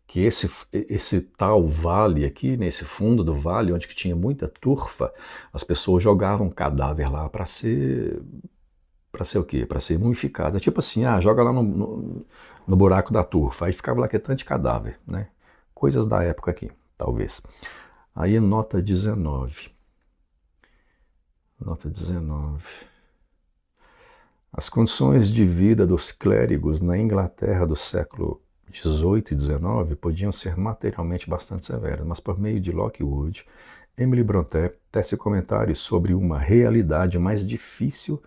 que esse tal vale aqui, nesse fundo do vale, onde que tinha muita turfa, as pessoas jogavam cadáver lá para ser o quê? Para ser mumificado. É tipo assim, joga lá no buraco da turfa. Aí ficava lá que é tanto de cadáver, Coisas da época aqui, talvez. Aí nota 19. Nota 19. As condições de vida dos clérigos na Inglaterra do século 18 e 19 podiam ser materialmente bastante severas, mas por meio de Lockwood, Emily Brontë tece comentários sobre uma realidade mais difícil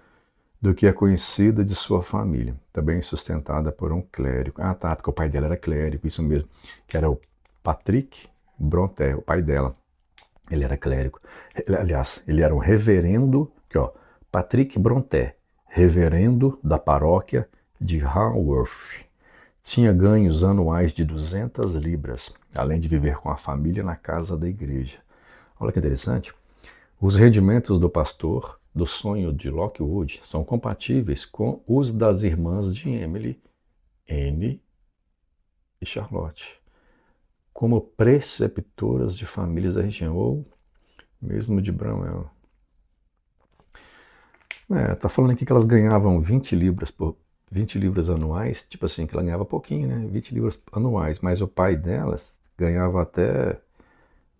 do que a conhecida de sua família, também sustentada por um clérigo. Porque o pai dela era clérigo, isso mesmo, que era o Patrick Brontë, o pai dela. Ele era clérigo. Aliás, ele era um reverendo, Patrick Brontë, reverendo da paróquia de Haworth. Tinha ganhos anuais de 200 libras, além de viver com a família na casa da igreja. Olha que interessante. Os rendimentos do pastor do sonho de Lockwood são compatíveis com os das irmãs de Emily, Anne e Charlotte, como preceptoras de famílias da região, ou mesmo de Bramwell. Tá falando aqui que elas ganhavam 20 libras anuais, tipo assim, que ela ganhava pouquinho, 20 libras anuais, mas o pai delas ganhava até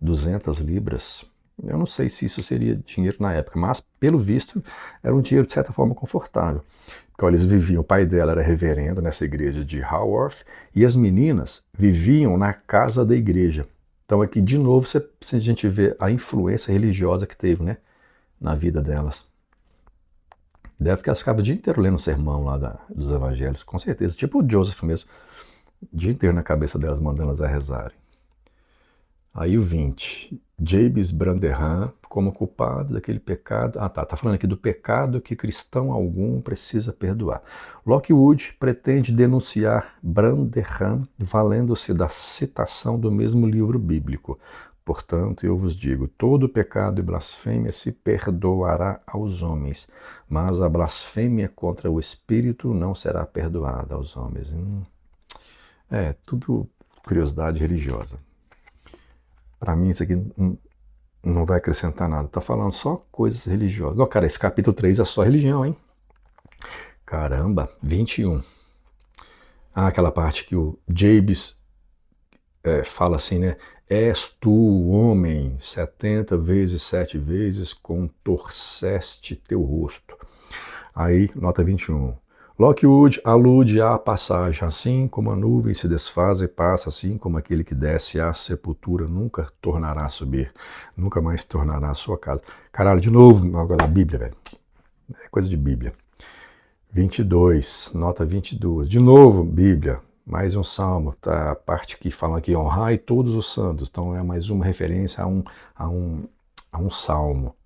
200 libras. Eu não sei se isso seria dinheiro na época, mas, pelo visto, era um dinheiro de certa forma confortável. Porque eles viviam, o pai dela era reverendo nessa igreja de Haworth, e as meninas viviam na casa da igreja. Então aqui de novo a gente vê a influência religiosa que teve, né, na vida delas. Deve que elas ficavam o dia inteiro lendo o sermão lá dos evangelhos, com certeza. Tipo o Joseph mesmo, o dia inteiro na cabeça delas, mandando elas a rezarem. Aí o 20. Jabes Branderham como culpado daquele pecado. Tá falando aqui do pecado que cristão algum precisa perdoar. Lockwood pretende denunciar Branderham valendo-se da citação do mesmo livro bíblico. Portanto, eu vos digo, todo pecado e blasfêmia se perdoará aos homens, mas a blasfêmia contra o Espírito não será perdoada aos homens. Tudo curiosidade religiosa. Para mim isso aqui não vai acrescentar nada. Tá falando só coisas religiosas. Não, cara, esse capítulo 3 é só religião, hein? Caramba, 21. Aquela parte que o Jabes fala assim, né? És tu, homem, 70 vezes 7 vezes, contorceste teu rosto. Aí, nota 21. Lockwood alude à passagem, assim como a nuvem se desfaz e passa, assim como aquele que desce à sepultura nunca tornará a subir, nunca mais tornará a sua casa. Caralho, de novo, agora da Bíblia, velho. É coisa de Bíblia. 22, nota 22. De novo, Bíblia, mais um salmo, tá? A parte que fala aqui, honrai todos os santos. Então é mais uma referência a um salmo.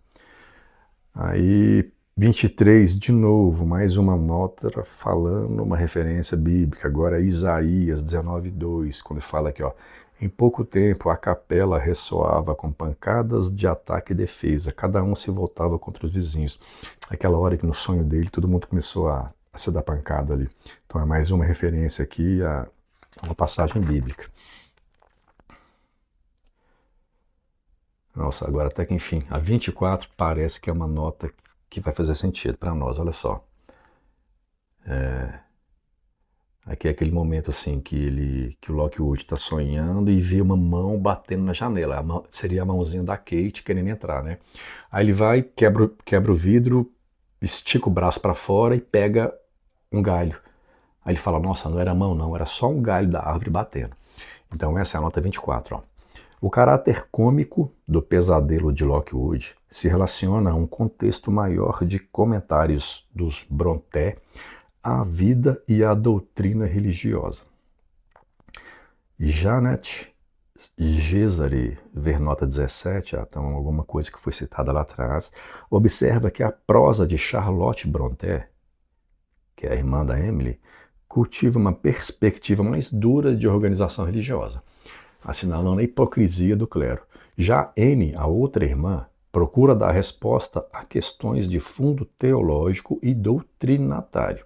Aí, 23, de novo, mais uma nota falando uma referência bíblica. Agora Isaías 19:2, quando fala aqui, ó, em pouco tempo a capela ressoava com pancadas de ataque e defesa, cada um se voltava contra os vizinhos. Aquela hora que no sonho dele todo mundo começou a se dar pancada ali. Então é mais uma referência aqui a uma passagem bíblica. Nossa, agora até que enfim, a 24 parece que é uma nota que vai fazer sentido para nós, olha só. Aqui é aquele momento assim que o Lockwood está sonhando e vê uma mão batendo na janela. Seria a mãozinha da Kate querendo entrar, né? Aí ele vai, quebra o vidro, estica o braço para fora e pega um galho. Aí ele fala, nossa, não era mão não, era só um galho da árvore batendo. Então essa é a nota 24, ó. O caráter cômico do pesadelo de Lockwood se relaciona a um contexto maior de comentários dos Brontë à vida e à doutrina religiosa. Janet Cesare, ver nota 17, então alguma coisa que foi citada lá atrás, observa que a prosa de Charlotte Brontë, que é a irmã da Emily, cultiva uma perspectiva mais dura de organização religiosa, assinalando a hipocrisia do clero. Já Anne, a outra irmã, procura dar resposta a questões de fundo teológico e doutrinatário.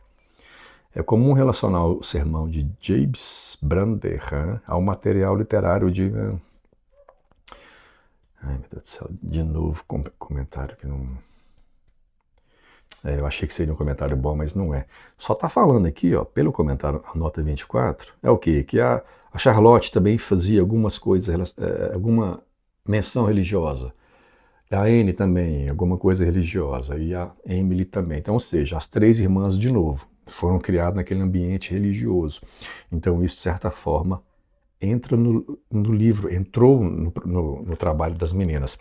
É comum relacionar o sermão de Jabes Branderham ao material literário de... Ai, meu Deus do céu, de novo comentário que não... eu achei que seria um comentário bom, mas não é. Só está falando aqui, ó, pelo comentário, a nota 24, é o quê? Que a Charlotte também fazia algumas coisas, alguma menção religiosa. A Anne também, alguma coisa religiosa. E a Emily também. Então, ou seja, as três irmãs, de novo, foram criadas naquele ambiente religioso. Então, isso, de certa forma, entra no livro, entrou no trabalho das meninas.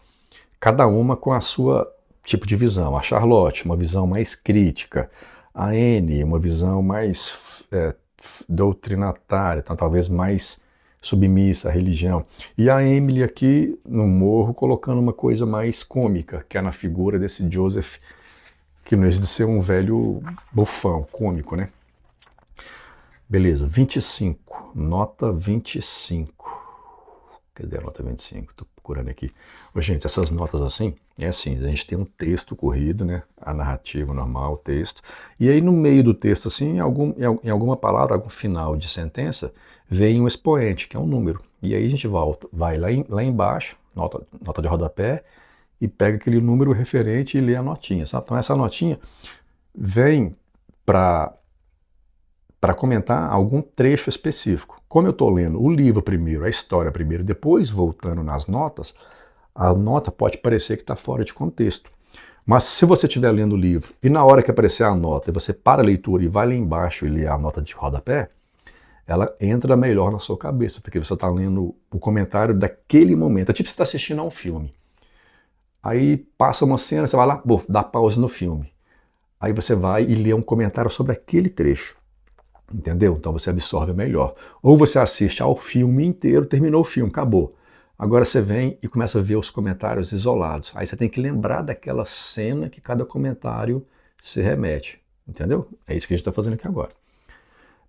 Cada uma com a sua tipo de visão. A Charlotte, uma visão mais crítica. A Anne, uma visão mais doutrinatária, então talvez mais submissa à religião. E a Emily aqui no morro colocando uma coisa mais cômica, que é na figura desse Joseph, que não deixa de ser um velho bufão, cômico, né? Beleza, 25, nota 25. Cadê a nota 25? Estou procurando aqui. Ô, gente, essas notas assim, é assim, a gente tem um texto corrido, né? A narrativa normal, o texto. E aí no meio do texto, assim, em alguma palavra, algum final de sentença, vem um expoente, que é um número. E aí a gente vai lá embaixo, nota de rodapé, e pega aquele número referente e lê a notinha, sabe? Então essa notinha vem para comentar algum trecho específico. Como eu estou lendo o livro primeiro, a história primeiro, depois voltando nas notas, a nota pode parecer que está fora de contexto. Mas se você estiver lendo o livro e na hora que aparecer a nota, você para a leitura e vai lá embaixo e lê a nota de rodapé, ela entra melhor na sua cabeça, porque você está lendo o comentário daquele momento. É tipo você está assistindo a um filme. Aí passa uma cena, você vai lá, dá pausa no filme. Aí você vai e lê um comentário sobre aquele trecho. Entendeu? Então você absorve melhor. Ou você assiste ao filme inteiro, terminou o filme, acabou. Agora você vem e começa a ver os comentários isolados. Aí você tem que lembrar daquela cena que cada comentário se remete. Entendeu? É isso que a gente está fazendo aqui agora.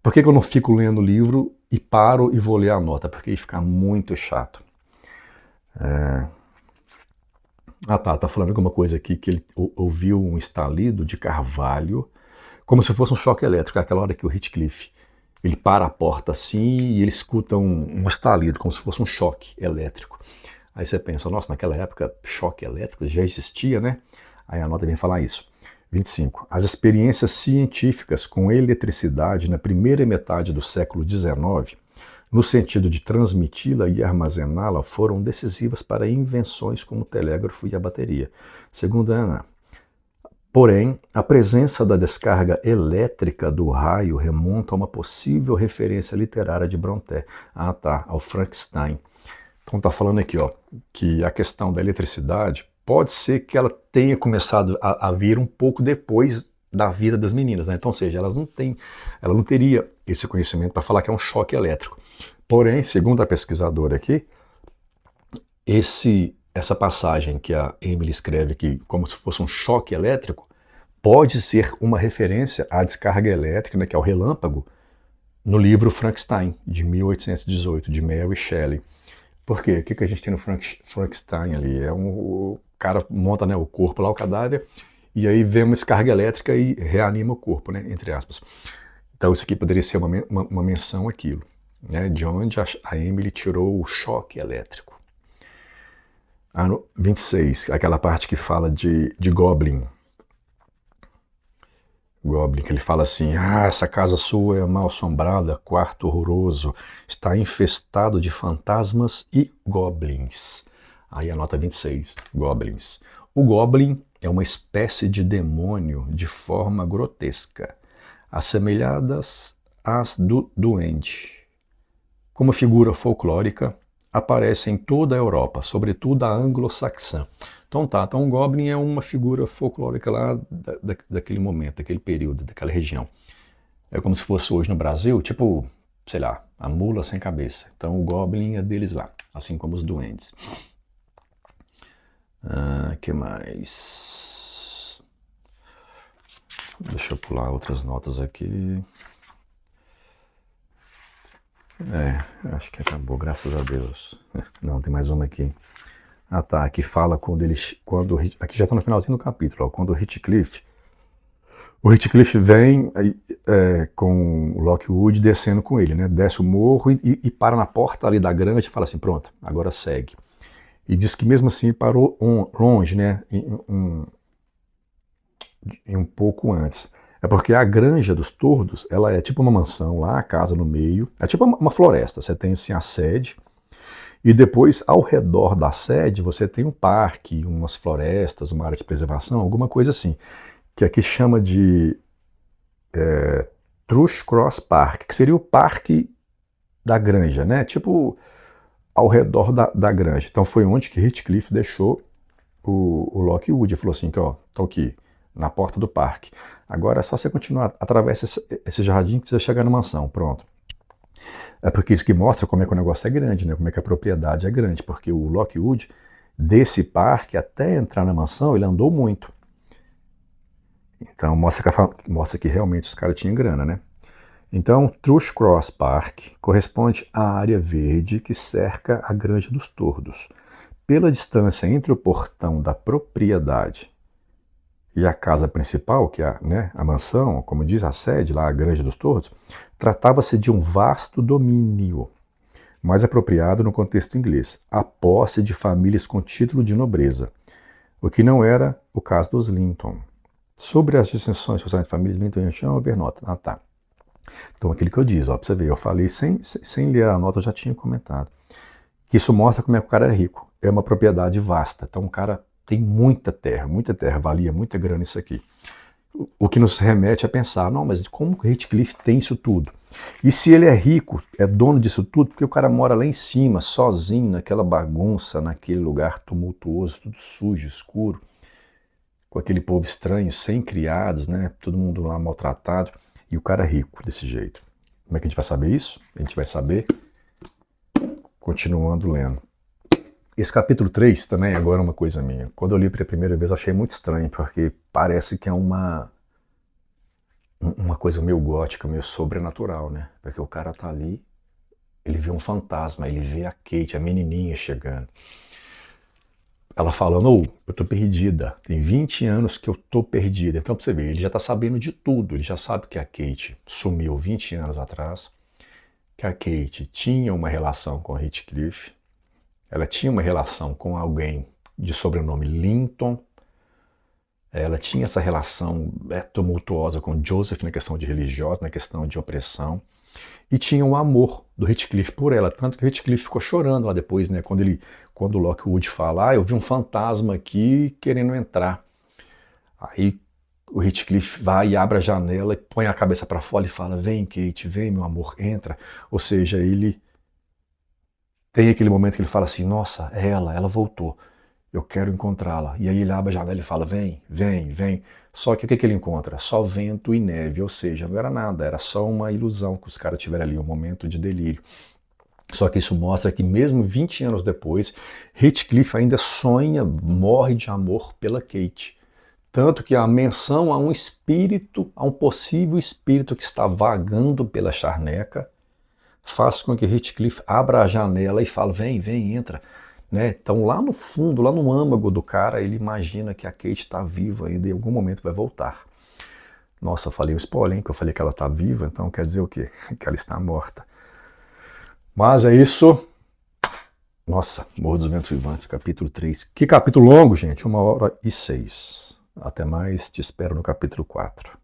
Por que eu não fico lendo o livro e paro e vou ler a nota? Porque aí fica muito chato. Tá falando alguma coisa aqui que ele ouviu um estalido de carvalho, como se fosse um choque elétrico, aquela hora que o Heathcliff ele para a porta assim e ele escuta um estalido, como se fosse um choque elétrico. Aí você pensa, nossa, naquela época choque elétrico já existia, né? Aí a nota vem falar isso. 25. As experiências científicas com eletricidade na primeira metade do século XIX, no sentido de transmiti-la e armazená-la, foram decisivas para invenções como o telégrafo e a bateria. Segundo Ana, porém, a presença da descarga elétrica do raio remonta a uma possível referência literária de Brontë. Ao Frankenstein. Então está falando aqui, que a questão da eletricidade pode ser que ela tenha começado a vir um pouco depois da vida das meninas, né? Então, ou seja, ela não teria esse conhecimento para falar que é um choque elétrico. Porém, segundo a pesquisadora aqui, essa passagem que a Emily escreve aqui, como se fosse um choque elétrico, pode ser uma referência à descarga elétrica, né, que é o relâmpago, no livro Frankenstein, de 1818, de Mary Shelley. Por quê? O que a gente tem no Frankenstein ali? O cara monta, né, o corpo lá, o cadáver, e aí vem uma descarga elétrica e reanima o corpo, né, entre aspas. Então isso aqui poderia ser uma menção àquilo, né, de onde a Emily tirou o choque elétrico. 26, aquela parte que fala de Goblin. Goblin, que ele fala assim, essa casa sua é mal assombrada, quarto horroroso, está infestado de fantasmas e goblins. Aí a nota 26, goblins. O goblin é uma espécie de demônio de forma grotesca, assemelhadas às do duende. Como figura folclórica, aparece em toda a Europa, sobretudo a anglo-saxã. Então o Goblin é uma figura folclórica lá daquele momento, daquele período, daquela região. É como se fosse hoje no Brasil, tipo, sei lá, a mula sem cabeça. Então o Goblin é deles lá, assim como os duendes. Que mais? Deixa eu pular outras notas aqui. Acho que acabou, graças a Deus. Não, tem mais uma aqui. Aqui fala aqui já está no finalzinho do capítulo, quando o Heathcliff vem com o Lockwood descendo com ele, né? Desce o morro e para na porta ali da granja e fala assim, pronto, agora segue. E diz que mesmo assim parou longe, né? Um pouco antes. É porque a granja dos Tordos, ela é tipo uma mansão lá, a casa no meio, é tipo uma floresta, você tem assim a sede, e depois, ao redor da sede, você tem um parque, umas florestas, uma área de preservação, alguma coisa assim, que aqui chama de Thrush Cross Park, que seria o parque da granja, né? Tipo, ao redor da granja. Então foi onde que Heathcliff deixou o Lockwood. Ele falou assim, tô aqui, na porta do parque. Agora é só você continuar, atravessa esse jardim que você vai chegar na mansão, pronto. É porque isso que mostra como é que o negócio é grande, né? Como é que a propriedade é grande, porque o Lockwood, desse parque até entrar na mansão, ele andou muito. Então mostra que realmente os caras tinham grana, né? Então, Thrush Cross Park corresponde à área verde que cerca a Granja dos Tordos. Pela distância entre o portão da propriedade e a casa principal, que é, né, a mansão, como diz a sede, lá a Granja dos Tordos, tratava-se de um vasto domínio, mais apropriado no contexto inglês, a posse de famílias com título de nobreza, o que não era o caso dos Linton. Sobre as distinções sociais de famílias, Linton e Chão, ver nota. Então aquilo que eu disse, pra você ver, eu falei sem ler a nota, eu já tinha comentado, que isso mostra como é que o cara era rico. É uma propriedade vasta, então o cara tem muita terra, valia muita grana isso aqui. O que nos remete a pensar, não, mas como que Heathcliff tem isso tudo? E se ele é rico, é dono disso tudo, porque o cara mora lá em cima, sozinho, naquela bagunça, naquele lugar tumultuoso, tudo sujo, escuro, com aquele povo estranho, sem criados, né? Todo mundo lá maltratado, e o cara é rico desse jeito. Como é que a gente vai saber isso? A gente vai saber continuando lendo. Esse capítulo 3 também agora é uma coisa minha. Quando eu li pela primeira vez eu achei muito estranho, porque parece que é uma coisa meio gótica, meio sobrenatural, né? Porque o cara tá ali, ele vê um fantasma, ele vê a Kate, a menininha chegando. Ela falando, oh, eu tô perdida, tem 20 anos que eu tô perdida. Então pra você ver, ele já tá sabendo de tudo, ele já sabe que a Kate sumiu 20 anos atrás, que a Kate tinha uma relação com o Heathcliff, ela tinha uma relação com alguém de sobrenome Linton, ela tinha essa relação tumultuosa com Joseph na questão de religiosa, na questão de opressão, e tinha o amor do Heathcliff por ela, tanto que o Heathcliff ficou chorando lá depois, né, quando o Lockwood fala, eu vi um fantasma aqui querendo entrar. Aí o Heathcliff vai e abre a janela e põe a cabeça para fora e fala, vem Kate, vem meu amor, entra. Ou seja, ele tem aquele momento que ele fala assim, nossa, é ela voltou, eu quero encontrá-la. E aí ele abre a janela e fala, vem, vem, vem. Só que o que ele encontra? Só vento e neve, ou seja, não era nada, era só uma ilusão que os caras tiveram ali, um momento de delírio. Só que isso mostra que mesmo 20 anos depois, Heathcliff ainda sonha, morre de amor pela Kate. Tanto que a menção a um espírito, a um possível espírito que está vagando pela charneca, faz com que Heathcliff abra a janela e fale, vem, vem, entra. Né? Então lá no fundo, lá no âmago do cara, ele imagina que a Kate está viva ainda e em algum momento vai voltar. Nossa, eu falei um spoiler, hein? Que eu falei que ela está viva, então quer dizer o quê? Que ela está morta. Mas é isso. Nossa, Morro dos Ventos Vivantes, capítulo 3. Que capítulo longo, gente, 1h06. Até mais, te espero no capítulo 4.